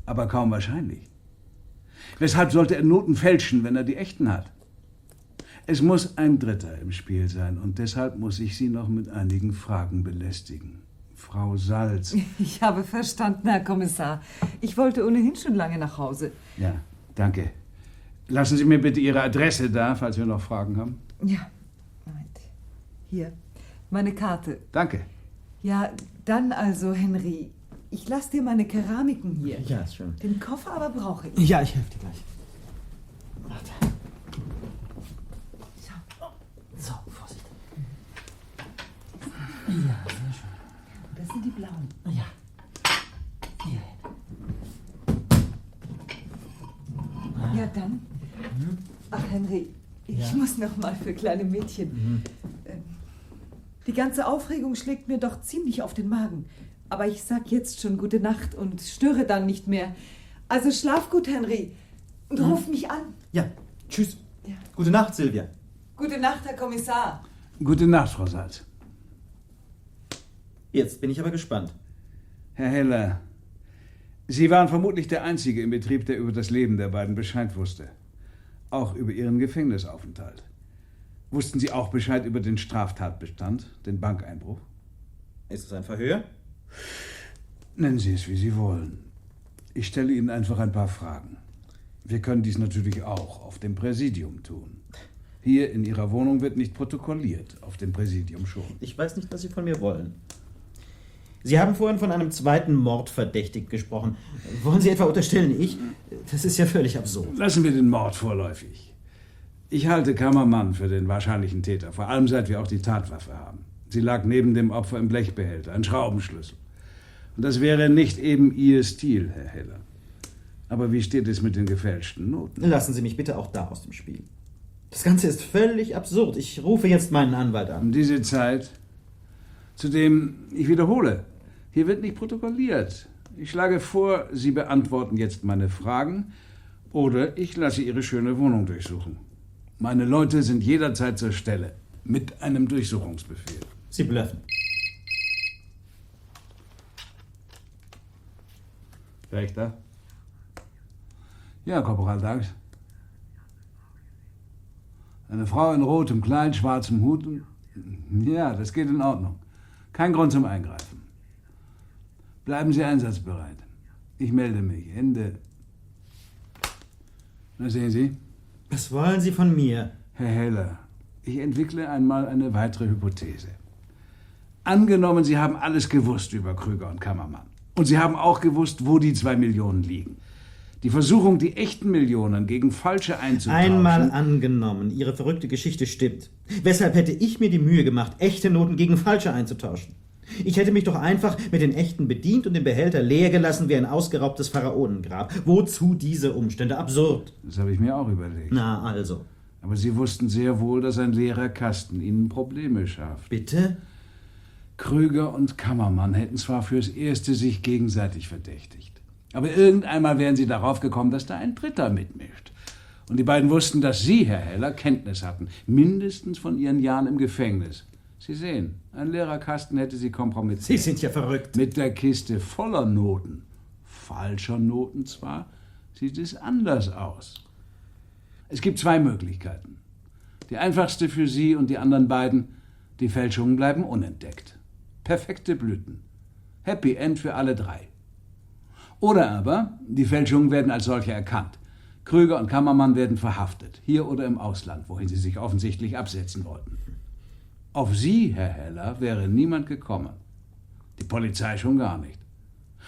Aber kaum wahrscheinlich. Weshalb sollte er Noten fälschen, wenn er die echten hat? Es muss ein Dritter im Spiel sein und deshalb muss ich Sie noch mit einigen Fragen belästigen. Frau Salz. Ich habe verstanden, Herr Kommissar. Ich wollte ohnehin schon lange nach Hause. Ja, danke. Lassen Sie mir bitte Ihre Adresse da, falls wir noch Fragen haben. Ja, Moment. Hier, meine Karte. Danke. Ja, dann also, Henry. Ich lasse dir meine Keramiken hier. Ja, ist schön. Den Koffer aber brauche ich. Ja, ich helfe dir gleich. So, Vorsicht. Ja, sehr schön. Das sind die blauen. Ja. Hier. Ja, dann. Ach, Henry, ich muss noch mal für kleine Mädchen. Die ganze Aufregung schlägt mir doch ziemlich auf den Magen. Aber ich sag jetzt schon gute Nacht und störe dann nicht mehr. Also schlaf gut, Henry. Und ruf mich an. Ja, tschüss. Ja. Gute Nacht, Silvia. Gute Nacht, Herr Kommissar. Gute Nacht, Frau Salz. Jetzt bin ich aber gespannt. Herr Heller, Sie waren vermutlich der Einzige im Betrieb, der über das Leben der beiden Bescheid wusste. Auch über Ihren Gefängnisaufenthalt. Wussten Sie auch Bescheid über den Straftatbestand, den Bankeinbruch? Ist es ein Verhör? Nennen Sie es, wie Sie wollen. Ich stelle Ihnen einfach ein paar Fragen. Wir können dies natürlich auch auf dem Präsidium tun. Hier in Ihrer Wohnung wird nicht protokolliert, auf dem Präsidium schon. Ich weiß nicht, was Sie von mir wollen. Sie haben vorhin von einem zweiten Mordverdächtigen gesprochen. Wollen Sie etwa unterstellen, ich? Das ist ja völlig absurd. Lassen wir den Mord vorläufig. Ich halte Kammermann für den wahrscheinlichen Täter, vor allem seit wir auch die Tatwaffe haben. Sie lag neben dem Opfer im Blechbehälter, ein Schraubenschlüssel. Und das wäre nicht eben Ihr Stil, Herr Heller. Aber wie steht es mit den gefälschten Noten? Lassen Sie mich bitte auch da aus dem Spiel. Das Ganze ist völlig absurd. Ich rufe jetzt meinen Anwalt an. Um diese Zeit. Zudem, ich wiederhole, hier wird nicht protokolliert. Ich schlage vor, Sie beantworten jetzt meine Fragen oder ich lasse Ihre schöne Wohnung durchsuchen. Meine Leute sind jederzeit zur Stelle. Mit einem Durchsuchungsbefehl. Sie blöffen. Wächter? Ja, Korporal Dax. Eine Frau in rotem Kleid, schwarzem Hut. Ja, das geht in Ordnung. Kein Grund zum Eingreifen. Bleiben Sie einsatzbereit. Ich melde mich. Ende. Na, sehen Sie? Was wollen Sie von mir? Herr Heller, ich entwickle einmal eine weitere Hypothese. Angenommen, Sie haben alles gewusst über Krüger und Kammermann. Und Sie haben auch gewusst, wo die 2 Millionen liegen. Die Versuchung, die echten Millionen gegen falsche einzutauschen... Einmal angenommen, Ihre verrückte Geschichte stimmt. Weshalb hätte ich mir die Mühe gemacht, echte Noten gegen falsche einzutauschen? Ich hätte mich doch einfach mit den echten bedient und den Behälter leer gelassen wie ein ausgeraubtes Pharaonengrab. Wozu diese Umstände? Absurd. Das habe ich mir auch überlegt. Na also. Aber Sie wussten sehr wohl, dass ein leerer Kasten Ihnen Probleme schafft. Bitte? Krüger und Kammermann hätten zwar fürs Erste sich gegenseitig verdächtigt. Aber irgendeinmal wären sie darauf gekommen, dass da ein Dritter mitmischt. Und die beiden wussten, dass Sie, Herr Heller, Kenntnis hatten. Mindestens von Ihren Jahren im Gefängnis. Sie sehen, ein leerer Kasten hätte Sie kompromittiert. Sie sind ja verrückt. Mit der Kiste voller Noten, falscher Noten zwar, sieht es anders aus. Es gibt 2 Möglichkeiten. Die einfachste für Sie und die anderen beiden, die Fälschungen bleiben unentdeckt. Perfekte Blüten. Happy End für alle 3. Oder aber, die Fälschungen werden als solche erkannt. Krüger und Kammermann werden verhaftet, hier oder im Ausland, wohin sie sich offensichtlich absetzen wollten. Auf Sie, Herr Heller, wäre niemand gekommen. Die Polizei schon gar nicht.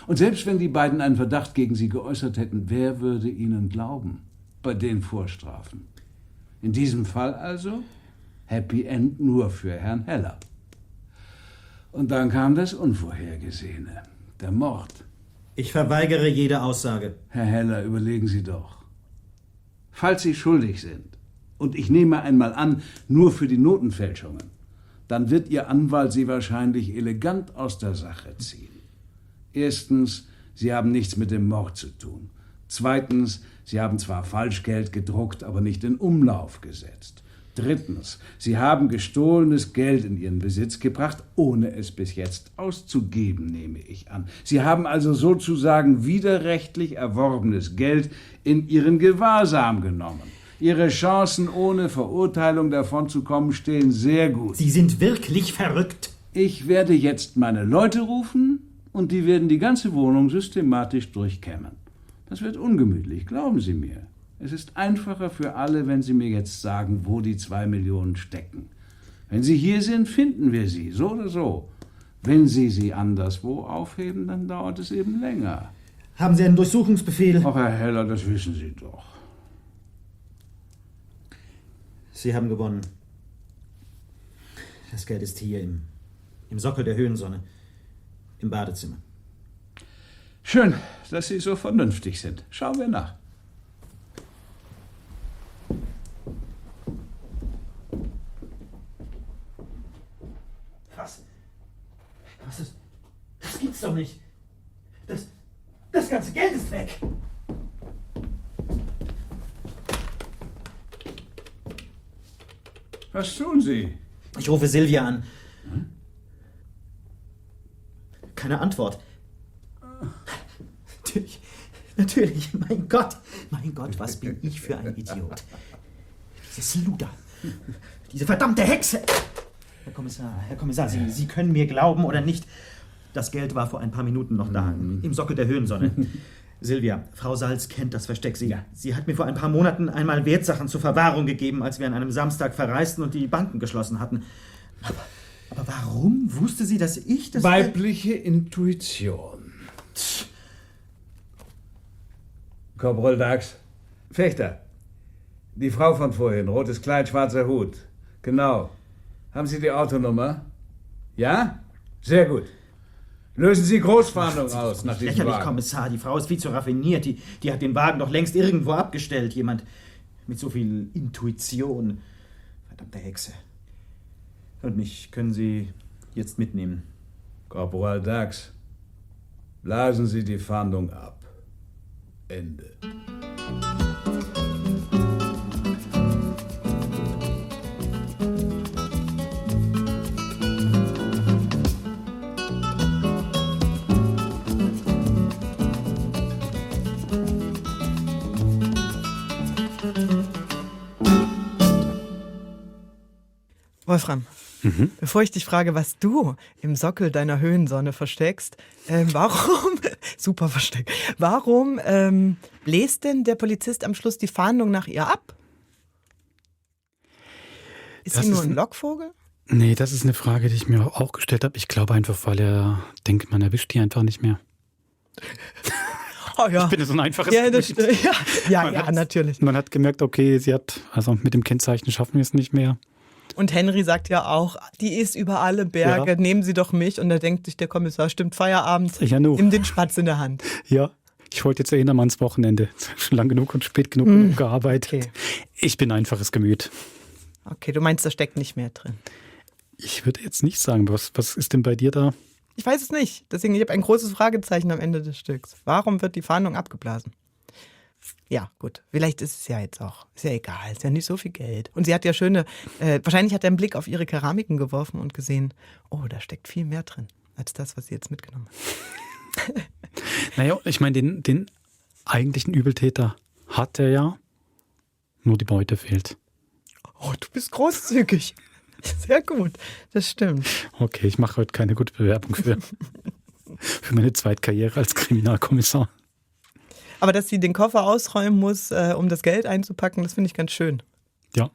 Und selbst wenn die beiden einen Verdacht gegen Sie geäußert hätten, wer würde Ihnen glauben bei den Vorstrafen? In diesem Fall also Happy End nur für Herrn Heller. Und dann kam das Unvorhergesehene, der Mord. Ich verweigere jede Aussage. Herr Heller, überlegen Sie doch. Falls Sie schuldig sind, und ich nehme einmal an, nur für die Notenfälschungen, dann wird Ihr Anwalt Sie wahrscheinlich elegant aus der Sache ziehen. Erstens, Sie haben nichts mit dem Mord zu tun. Zweitens, Sie haben zwar Falschgeld gedruckt, aber nicht in Umlauf gesetzt. Drittens, Sie haben gestohlenes Geld in Ihren Besitz gebracht, ohne es bis jetzt auszugeben, nehme ich an. Sie haben also sozusagen widerrechtlich erworbenes Geld in Ihren Gewahrsam genommen. Ihre Chancen, ohne Verurteilung davonzukommen, stehen sehr gut. Sie sind wirklich verrückt. Ich werde jetzt meine Leute rufen und die werden die ganze Wohnung systematisch durchkämmen. Das wird ungemütlich, glauben Sie mir. Es ist einfacher für alle, wenn Sie mir jetzt sagen, wo die 2 Millionen stecken. Wenn Sie hier sind, finden wir sie, so oder so. Wenn Sie sie anderswo aufheben, dann dauert es eben länger. Haben Sie einen Durchsuchungsbefehl? Ach, Herr Heller, das wissen Sie doch. Sie haben gewonnen. Das Geld ist hier im Sockel der Höhensonne. Im Badezimmer. Schön, dass Sie so vernünftig sind. Schauen wir nach. Was ist... Das gibt's doch nicht. Das ganze Geld ist weg. Was tun Sie? Ich rufe Silvia an. Keine Antwort. Natürlich. Mein Gott, was bin ich für ein Idiot. Dieses Luder. Diese verdammte Hexe. Herr Kommissar, Sie können mir glauben oder nicht. Das Geld war vor ein paar Minuten noch da, im Sockel der Höhensonne. Silvia, Frau Salz kennt das Versteck. Sie hat mir vor ein paar Monaten einmal Wertsachen zur Verwahrung gegeben, als wir an einem Samstag verreisten und die Banken geschlossen hatten. Aber warum wusste sie, dass ich das... Weibliche Intuition. Korporal Dax. Fechter. Die Frau von vorhin, rotes Kleid, schwarzer Hut. Genau. Haben Sie die Autonummer? Ja? Sehr gut. Lösen Sie Großfahndung aus nach diesem Lächerlich, Wagen. Kommissar. Die Frau ist viel zu raffiniert. Die hat den Wagen doch längst irgendwo abgestellt. Jemand mit so viel Intuition. Verdammte Hexe. Und mich können Sie jetzt mitnehmen. Korporal Dax, blasen Sie die Fahndung ab. Ende. Wolfram, bevor ich dich frage, was du im Sockel deiner Höhensonne versteckst, warum, super Versteck, warum bläst denn der Polizist am Schluss die Fahndung nach ihr ab? Ist sie nur ein Lockvogel? Nee, das ist eine Frage, die ich mir auch gestellt habe. Ich glaube einfach, weil er denkt, man erwischt die einfach nicht mehr. Oh ja. Ich bin so ein einfaches Ja, das Kind. stimmt. Ja, natürlich. Man hat gemerkt, okay, also mit dem Kennzeichen schaffen wir es nicht mehr. Und Henry sagt ja auch, die ist über alle Berge, nehmen Sie doch mich. Und da denkt sich der Kommissar, stimmt, Feierabend, nimm den Spatz in der Hand. Ja, ich wollte jetzt erinnern ans Wochenende. Schon lang genug und spät genug gearbeitet. Okay. Ich bin einfaches Gemüt. Okay, du meinst, da steckt nicht mehr drin. Ich würde jetzt nicht sagen, was ist denn bei dir da? Ich weiß es nicht. Deswegen, ich habe ein großes Fragezeichen am Ende des Stücks. Warum wird die Fahndung abgeblasen? Ja, gut. Vielleicht ist es ja jetzt auch. Ist ja egal. Ist ja nicht so viel Geld. Und sie hat ja wahrscheinlich hat er einen Blick auf ihre Keramiken geworfen und gesehen, oh, da steckt viel mehr drin, als das, was sie jetzt mitgenommen hat. Naja, ich meine, den eigentlichen Übeltäter hat er ja, nur die Beute fehlt. Oh, du bist großzügig. Sehr gut, das stimmt. Okay, ich mache heute keine gute Bewerbung für meine Zweitkarriere als Kriminalkommissar. Aber dass sie den Koffer ausräumen muss, um das Geld einzupacken, das finde ich ganz schön. Ja,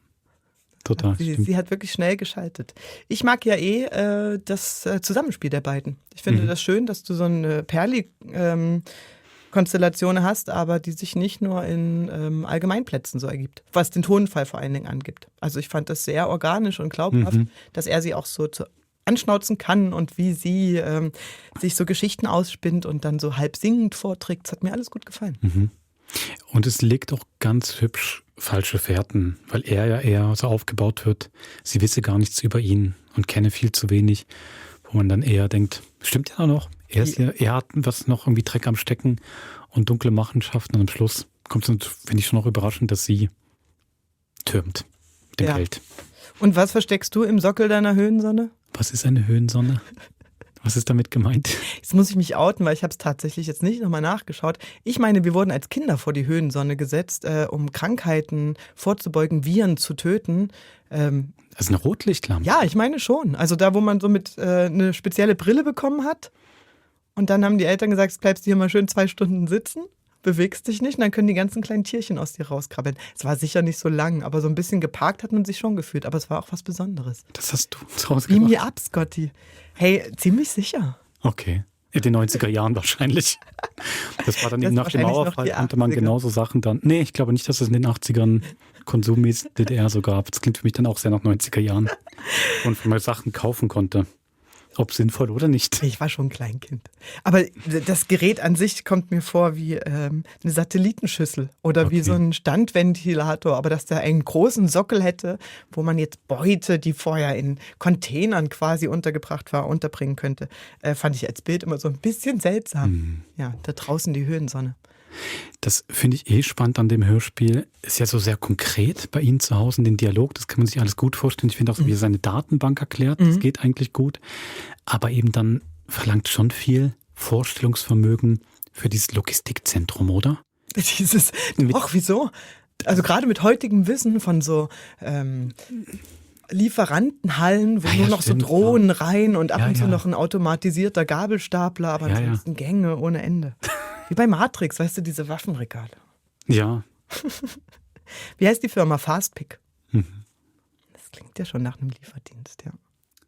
total. Sie hat wirklich schnell geschaltet. Ich mag ja das Zusammenspiel der beiden. Ich finde das schön, dass du so eine Perli-Konstellation hast, aber die sich nicht nur in Allgemeinplätzen so ergibt, was den Tonfall vor allen Dingen angibt. Also ich fand das sehr organisch und glaubhaft, dass er sie auch so anschnauzen kann und wie sie sich so Geschichten ausspinnt und dann so halb singend vorträgt. Das hat mir alles gut gefallen. Und es legt auch ganz hübsch falsche Fährten, weil er ja eher so aufgebaut wird, sie wisse gar nichts über ihn und kenne viel zu wenig, wo man dann eher denkt, stimmt ja noch, er hat was noch irgendwie Dreck am Stecken und dunkle Machenschaften und am Schluss kommt es, finde ich, schon noch überraschend, dass sie türmt mit dem Geld. Und was versteckst du im Sockel deiner Höhensonne? Was ist eine Höhensonne? Was ist damit gemeint? Jetzt muss ich mich outen, weil ich habe es tatsächlich jetzt nicht nochmal nachgeschaut. Ich meine, wir wurden als Kinder vor die Höhensonne gesetzt, um Krankheiten vorzubeugen, Viren zu töten. Das ist eine Rotlichtlampe. Ja, ich meine schon. Also da, wo man so mit eine spezielle Brille bekommen hat. Und dann haben die Eltern gesagt, jetzt bleibst du hier mal schön 2 Stunden sitzen, bewegst dich nicht und dann können die ganzen kleinen Tierchen aus dir rauskrabbeln. Es war sicher nicht so lang, aber so ein bisschen geparkt hat man sich schon gefühlt. Aber es war auch was Besonderes. Das hast du zu Hause Beam gemacht? mir ab, Scotty. Hey, ziemlich sicher. Okay. In den 90er Jahren wahrscheinlich. Das war dann eben nach dem Mauerfall, konnte man genauso Sachen dann. Nee, ich glaube nicht, dass es in den 80ern konsummäßig DDR so gab. Das klingt für mich dann auch sehr nach 90er Jahren. Und wenn man Sachen kaufen konnte. Ob sinnvoll oder nicht. Ich war schon ein Kleinkind. Aber das Gerät an sich kommt mir vor wie eine Satellitenschüssel oder wie so ein Standventilator. Aber dass der einen großen Sockel hätte, wo man jetzt Beute, die vorher in Containern quasi untergebracht war, unterbringen könnte, fand ich als Bild immer so ein bisschen seltsam. Ja, da draußen die Höhensonne. Das finde ich spannend an dem Hörspiel. Ist ja so sehr konkret bei Ihnen zu Hause in den Dialog. Das kann man sich alles gut vorstellen. Ich finde auch, wie er seine Datenbank erklärt. Das geht eigentlich gut. Aber eben dann verlangt schon viel Vorstellungsvermögen für dieses Logistikzentrum, oder? Wieso? Also gerade mit heutigem Wissen von so Lieferantenhallen, wo nur noch so Drohnen rein und ab und zu noch ein automatisierter Gabelstapler, aber ansonsten Gänge ohne Ende. Wie bei Matrix, weißt du, diese Waffenregale. Ja. Wie heißt die Firma? Fastpick. Das klingt ja schon nach einem Lieferdienst, ja.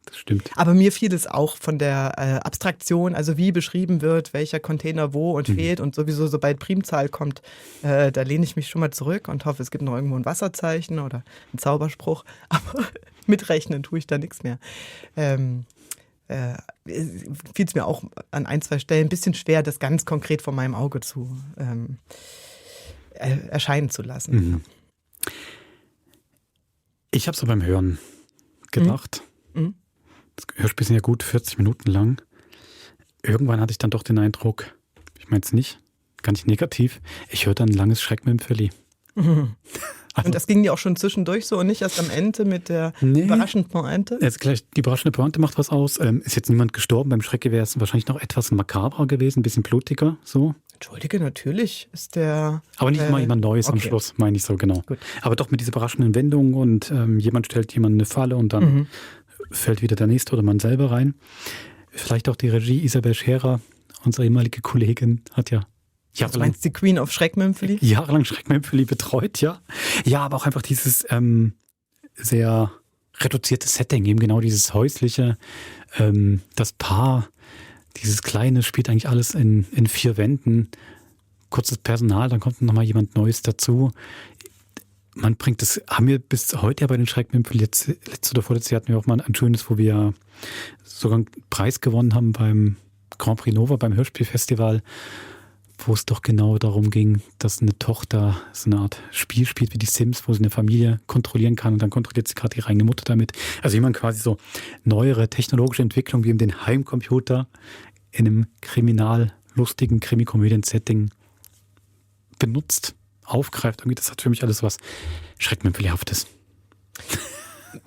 Das stimmt. Aber mir fiel es auch von der Abstraktion, also wie beschrieben wird, welcher Container wo und fehlt und sowieso sobald Primzahl kommt, da lehne ich mich schon mal zurück und hoffe, es gibt noch irgendwo ein Wasserzeichen oder einen Zauberspruch, aber mitrechnen tue ich da nichts mehr. Fiel es mir auch an ein, zwei Stellen ein bisschen schwer, das ganz konkret vor meinem Auge zu erscheinen zu lassen. Ich habe so beim Hören gedacht, das Hörspiel sind ja gut 40 Minuten lang. Irgendwann hatte ich dann doch den Eindruck, ich meine es nicht, gar nicht negativ, ich höre dann ein langes Schreckmümpfeli. Und das ging dir auch schon zwischendurch so und nicht erst am Ende mit der überraschenden Pointe? Jetzt gleich, die überraschende Pointe macht was aus. Ist jetzt niemand gestorben. Beim Schreck wäre es wahrscheinlich noch etwas makabrer gewesen, ein bisschen blutiger. So. Entschuldige, natürlich ist der... Aber nicht immer jemand Neues am Schluss, meine ich so, genau. Gut. Aber doch mit dieser überraschenden Wendung und jemand stellt jemandem eine Falle und dann fällt wieder der Nächste oder man selber rein. Vielleicht auch die Regie Isabel Scherer, unsere ehemalige Kollegin, hat ja Du meinst die Queen of Schreckmümpfeli? Jahrelang Schreckmümpfeli betreut, ja. Ja, aber auch einfach dieses sehr reduzierte Setting, eben genau dieses häusliche, das Paar, dieses Kleine spielt eigentlich alles in 4 Wänden. Kurzes Personal, dann kommt nochmal jemand Neues dazu. Man bringt das, haben wir bis heute ja bei den Schreckmümpfeli, letzte oder vorletzte hatten wir auch mal ein schönes, wo wir sogar einen Preis gewonnen haben beim Grand Prix Nova, beim Hörspielfestival, wo es doch genau darum ging, dass eine Tochter so eine Art Spiel spielt wie die Sims, wo sie eine Familie kontrollieren kann und dann kontrolliert sie gerade ihre eigene Mutter damit. Also wie man quasi so neuere technologische Entwicklung wie eben den Heimcomputer in einem kriminallustigen Krimikomödien-Setting benutzt, aufgreift. Irgendwie, das hat für mich alles was Schreckmümpfelihaftes.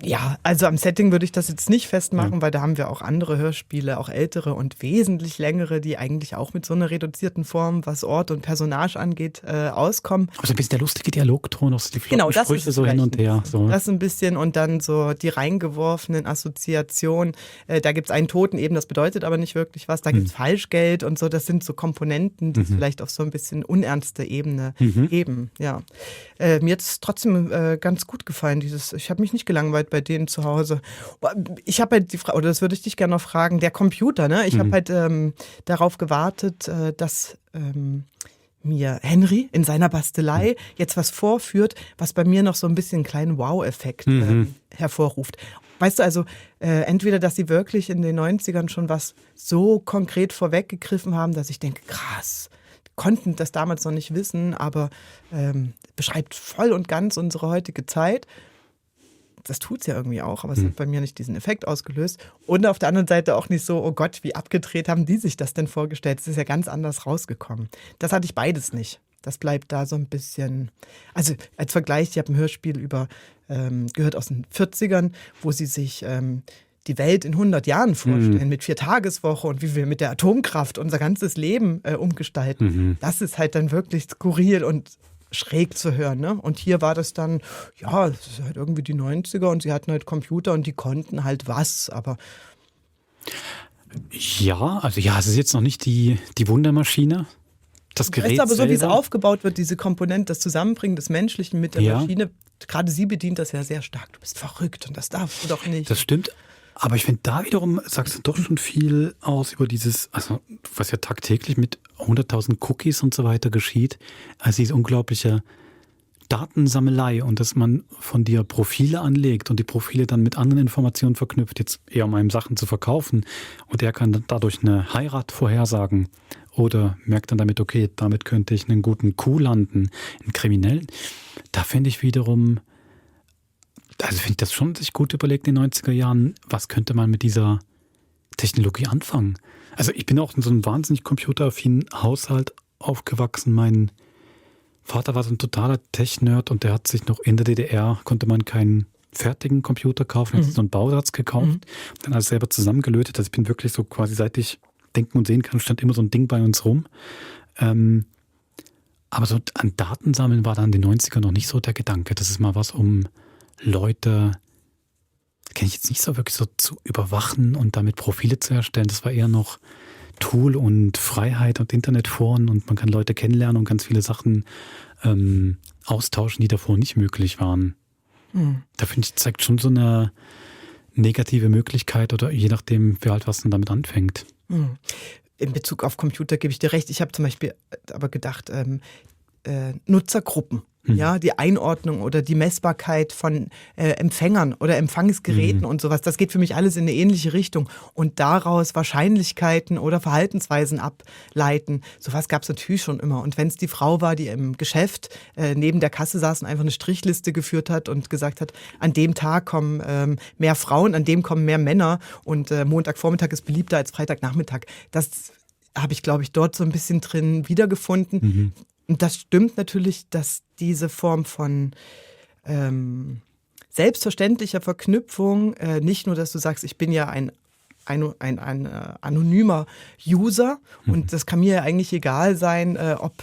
Ja, also am Setting würde ich das jetzt nicht festmachen, weil da haben wir auch andere Hörspiele, auch ältere und wesentlich längere, die eigentlich auch mit so einer reduzierten Form, was Ort und Personage angeht, auskommen. Also ein bisschen der lustige Dialogton, auch die flotten das Sprüche so hin und her. So. Das ein bisschen und dann so die reingeworfenen Assoziationen. Da gibt es einen Toten eben, das bedeutet aber nicht wirklich was. Da gibt es Falschgeld und so, das sind so Komponenten, die es vielleicht auf so ein bisschen unernste Ebene geben. Ja. Mir hat es trotzdem ganz gut gefallen, ich habe mich nicht gelangweilt bei denen zu Hause. Ich habe halt die Frage, oder das würde ich dich gerne noch fragen, der Computer, ne? Ich habe halt darauf gewartet, dass mir Henry in seiner Bastelei jetzt was vorführt, was bei mir noch so ein bisschen einen kleinen Wow-Effekt hervorruft. Weißt du, also entweder, dass sie wirklich in den 90ern schon was so konkret vorweggegriffen haben, dass ich denke, krass, konnten das damals noch nicht wissen, aber beschreibt voll und ganz unsere heutige Zeit. Das tut es ja irgendwie auch, aber es hat bei mir nicht diesen Effekt ausgelöst. Und auf der anderen Seite auch nicht so, oh Gott, wie abgedreht haben die sich das denn vorgestellt? Es ist ja ganz anders rausgekommen. Das hatte ich beides nicht. Das bleibt da so ein bisschen, also als Vergleich, ich habe ein Hörspiel gehört aus den 40ern, wo sie sich die Welt in 100 Jahren vorstellen, mit 4-Tageswoche und wie wir mit der Atomkraft unser ganzes Leben umgestalten. Das ist halt dann wirklich skurril und schräg zu hören, ne? Und hier war das dann, ja, es ist halt irgendwie die 90er und sie hatten halt Computer und die konnten halt was, aber... Ja, also ja, es ist jetzt noch nicht die Wundermaschine, das Gerät aber so wie es selber. aufgebaut wird, diese Komponente, das Zusammenbringen des Menschlichen mit der Maschine, gerade sie bedient das ja sehr stark. Du bist verrückt und das darfst du doch nicht. Das stimmt. Aber ich finde, da wiederum sagst du doch schon viel aus über dieses, also was ja tagtäglich mit 100.000 Cookies und so weiter geschieht, also diese unglaubliche Datensammelei und dass man von dir Profile anlegt und die Profile dann mit anderen Informationen verknüpft, jetzt eher um einem Sachen zu verkaufen und er kann dann dadurch eine Heirat vorhersagen oder merkt dann damit, okay, damit könnte ich einen guten Coup landen, einen Kriminellen. Da finde ich wiederum, also finde ich das schon sich gut überlegt in den 90er Jahren, was könnte man mit dieser Technologie anfangen? Also ich bin auch in so einem wahnsinnig computeraffinen Haushalt aufgewachsen. Mein Vater war so ein totaler Tech-Nerd und der hat sich noch in der DDR, konnte man keinen fertigen Computer kaufen, hat sich so einen Bausatz gekauft, und dann alles selber zusammengelötet. Also ich bin wirklich so quasi, seit ich denken und sehen kann, stand immer so ein Ding bei uns rum. Aber so an Datensammeln war dann in den 90ern noch nicht so der Gedanke. Das ist mal was, um Leute, kenne ich jetzt nicht so wirklich so zu überwachen und damit Profile zu erstellen. Das war eher noch Tool und Freiheit und Internetforen und man kann Leute kennenlernen und ganz viele Sachen austauschen, die davor nicht möglich waren. Da finde ich, zeigt schon so eine negative Möglichkeit oder je nachdem, wer halt was dann damit anfängt. In Bezug auf Computer gebe ich dir recht. Ich habe zum Beispiel aber gedacht, Nutzergruppen. Ja, die Einordnung oder die Messbarkeit von Empfängern oder Empfangsgeräten und sowas, das geht für mich alles in eine ähnliche Richtung. Und daraus Wahrscheinlichkeiten oder Verhaltensweisen ableiten. Sowas gab es natürlich schon immer. Und wenn es die Frau war, die im Geschäft neben der Kasse saß und einfach eine Strichliste geführt hat und gesagt hat, an dem Tag kommen mehr Frauen, an dem kommen mehr Männer und Montagvormittag ist beliebter als Freitagnachmittag. Das habe ich, glaube ich, dort so ein bisschen drin wiedergefunden. Und das stimmt natürlich, dass diese Form von selbstverständlicher Verknüpfung, nicht nur, dass du sagst, ich bin ja ein anonymer User und das kann mir ja eigentlich egal sein, ob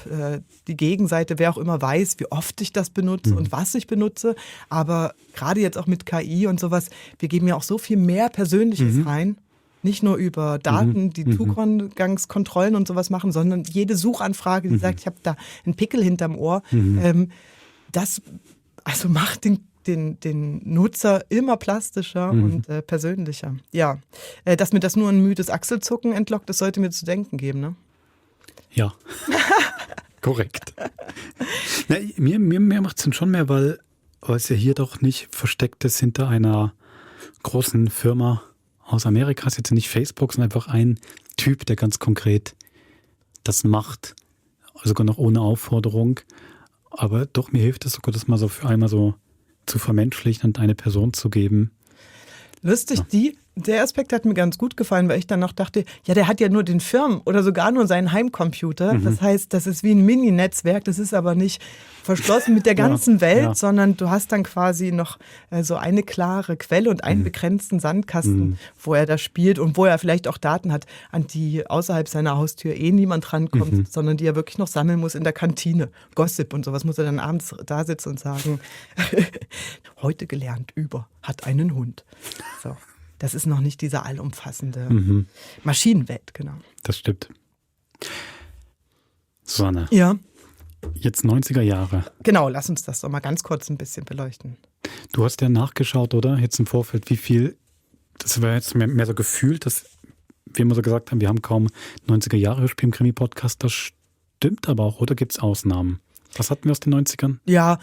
die Gegenseite, wer auch immer weiß, wie oft ich das benutze und was ich benutze. Aber gerade jetzt auch mit KI und sowas, wir geben ja auch so viel mehr Persönliches rein. Nicht nur über Daten, die Zugangskontrollen und sowas machen, sondern jede Suchanfrage, die sagt, ich habe da einen Pickel hinterm Ohr, das also macht den Nutzer immer plastischer und persönlicher. Ja, dass mir das nur ein müdes Achselzucken entlockt, das sollte mir zu denken geben, ne? Ja, korrekt. Na, mir macht es dann schon mehr, weil es ja hier doch nicht versteckt ist hinter einer großen Firma aus Amerika, ist jetzt nicht Facebook, sondern einfach ein Typ, der ganz konkret das macht, sogar noch ohne Aufforderung. Aber doch, mir hilft es sogar, das mal so für einmal so zu vermenschlichen und eine Person zu geben. Lustig, ja. Der Aspekt hat mir ganz gut gefallen, weil ich dann noch dachte, ja, der hat ja nur den Firmen- oder sogar nur seinen Heimcomputer. Das heißt, das ist wie ein Mini-Netzwerk, das ist aber nicht verschlossen mit der ganzen Welt, sondern du hast dann quasi noch so eine klare Quelle und einen begrenzten Sandkasten, wo er da spielt und wo er vielleicht auch Daten hat, an die außerhalb seiner Haustür niemand rankommt, sondern die er wirklich noch sammeln muss in der Kantine. Gossip und sowas muss er dann abends da sitzen und sagen, heute gelernt hat einen Hund. So. Das ist noch nicht diese allumfassende Maschinenwelt, genau. Das stimmt. Susanne. Ja. Jetzt 90er Jahre. Genau, lass uns das doch mal ganz kurz ein bisschen beleuchten. Du hast ja nachgeschaut, oder? Jetzt im Vorfeld, wie viel, das war jetzt mehr so gefühlt, dass wir immer so gesagt haben, wir haben kaum 90er Jahre Hörspiel im Krimi-Podcast. Das stimmt aber auch, oder gibt es Ausnahmen? Was hatten wir aus den 90ern? Ja,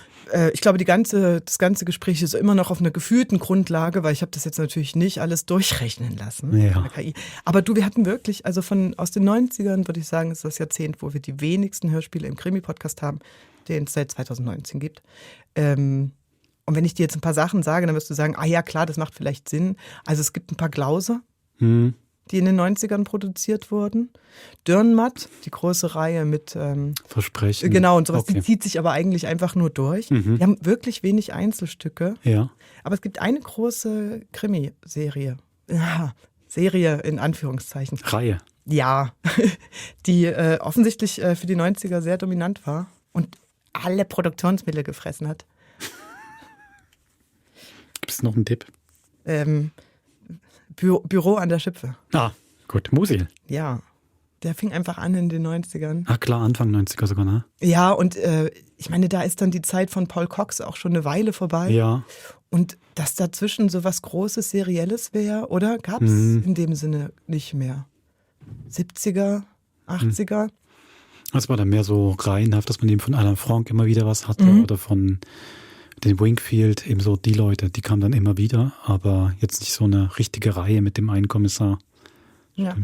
ich glaube, das ganze Gespräch ist immer noch auf einer gefühlten Grundlage, weil ich habe das jetzt natürlich nicht alles durchrechnen lassen. Ja. Mit der KI. Aber wir hatten wirklich, also aus den 90ern würde ich sagen, ist das Jahrzehnt, wo wir die wenigsten Hörspiele im Krimi-Podcast haben, den es seit 2019 gibt. Und wenn ich dir jetzt ein paar Sachen sage, dann wirst du sagen, ja klar, das macht vielleicht Sinn. Also es gibt ein paar Glauser, die in den 90ern produziert wurden. Dürrenmatt, die große Reihe mit Versprechen. Genau, und sowas, okay. Die zieht sich aber eigentlich einfach nur durch. Die haben wirklich wenig Einzelstücke. Ja. Aber es gibt eine große Krimiserie. Ja, Serie in Anführungszeichen. Reihe. Ja, die offensichtlich für die 90er sehr dominant war und alle Produktionsmittel gefressen hat. Gibt es noch einen Tipp? Büro an der Schipfe. Ah, gut. Musil. Ja, der fing einfach an in den 90ern. Ah klar, Anfang 90er sogar, ne? Ja, und ich meine, da ist dann die Zeit von Paul Cox auch schon eine Weile vorbei. Ja. Und dass dazwischen so was Großes, Serielles wäre, oder? Gab es in dem Sinne nicht mehr. 70er, 80er? Das war dann mehr so reihenhaft, dass man eben von Alain Frank immer wieder was hatte oder von den Wingfield, eben so die Leute, die kamen dann immer wieder, aber jetzt nicht so eine richtige Reihe mit dem einen Kommissar. Ja.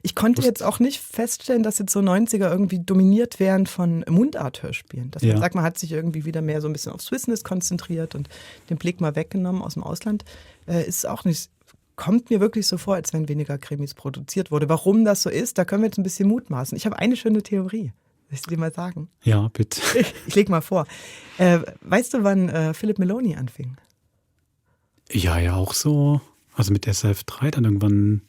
Ich konnte jetzt auch nicht feststellen, dass jetzt so 90er irgendwie dominiert wären von Mundart-Hörspielen. Dass man sagt, man hat sich irgendwie wieder mehr so ein bisschen auf Swissness konzentriert und den Blick mal weggenommen aus dem Ausland. Ist auch nicht, kommt mir wirklich so vor, als wenn weniger Krimis produziert wurde. Warum das so ist, da können wir jetzt ein bisschen mutmaßen. Ich habe eine schöne Theorie. Soll ich dir mal sagen? Ja, bitte. Ich leg mal vor. Weißt du, wann Philip Meloni anfing? Ja, auch so. Also mit SF3 dann irgendwann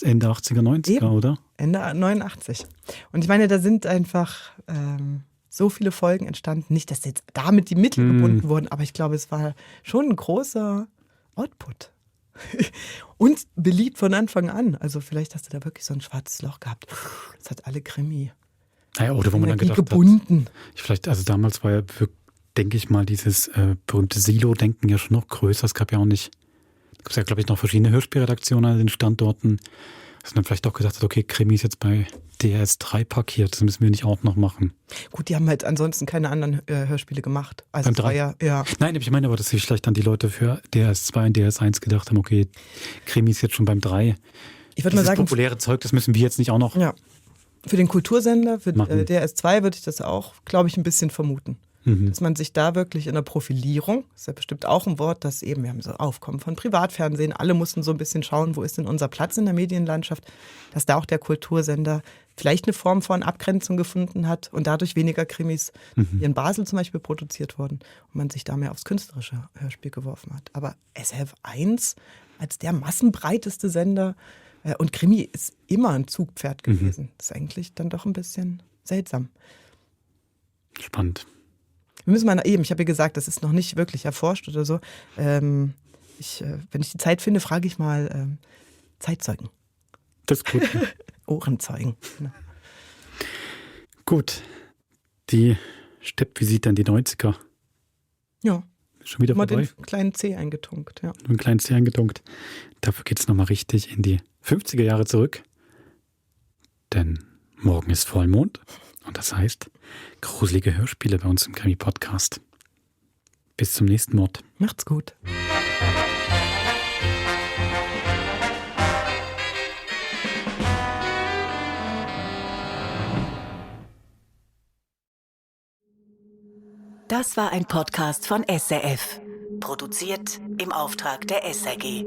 Ende 80er, 90er, Eben. oder? Ende 89. Und ich meine, da sind einfach so viele Folgen entstanden. Nicht, dass jetzt damit die Mittel gebunden wurden, aber ich glaube, es war schon ein großer Output. Und beliebt von Anfang an. Also vielleicht hast du da wirklich so ein schwarzes Loch gehabt. Das hat alle Krimi. Naja, oder wo man dann gedacht gebunden. hat, vielleicht, also damals war ja, denke ich mal, dieses berühmte Silo-Denken ja schon noch größer. Es gab ja auch nicht, es gab ja, glaube ich, noch verschiedene Hörspielredaktionen an den Standorten. Dass man dann vielleicht auch gesagt hat, okay, Krimi ist jetzt bei DRS3 parkiert, das müssen wir nicht auch noch machen. Gut, die haben halt ansonsten keine anderen Hörspiele gemacht. Also beim 3? Ja. Nein, ich meine aber, dass sich vielleicht dann die Leute für DRS2 und DRS1 gedacht haben, okay, Krimi ist jetzt schon beim 3. Ich würde mal sagen, populäre Zeug, das müssen wir jetzt nicht auch noch für den Kultursender, für machen. DRS2 würde ich das auch, glaube ich, ein bisschen vermuten. Dass man sich da wirklich in der Profilierung, das ist ja bestimmt auch ein Wort, dass eben, wir haben so Aufkommen von Privatfernsehen, alle mussten so ein bisschen schauen, wo ist denn unser Platz in der Medienlandschaft, dass da auch der Kultursender vielleicht eine Form von Abgrenzung gefunden hat und dadurch weniger Krimis wie in Basel zum Beispiel produziert wurden und man sich da mehr aufs künstlerische Hörspiel geworfen hat. Aber SF 1 als der massenbreiteste Sender und Krimi ist immer ein Zugpferd gewesen. Das ist eigentlich dann doch ein bisschen seltsam. Spannend. Wir müssen mal eben, ich habe ja gesagt, das ist noch nicht wirklich erforscht oder so. Wenn ich die Zeit finde, frage ich mal Zeitzeugen. Das ist gut. Ohrenzeugen. Gut. Die Steppvisite an die 90er. Ja. Schon wieder mal vorbei. Den kleinen C eingetunkt. Ja. Einen kleinen C eingetunkt. Dafür geht es nochmal richtig in die 50er Jahre zurück. Denn morgen ist Vollmond. Und das heißt, gruselige Hörspiele bei uns im Krimi-Podcast. Bis zum nächsten Mord. Macht's gut. Das war ein Podcast von SRF. Produziert im Auftrag der SRG.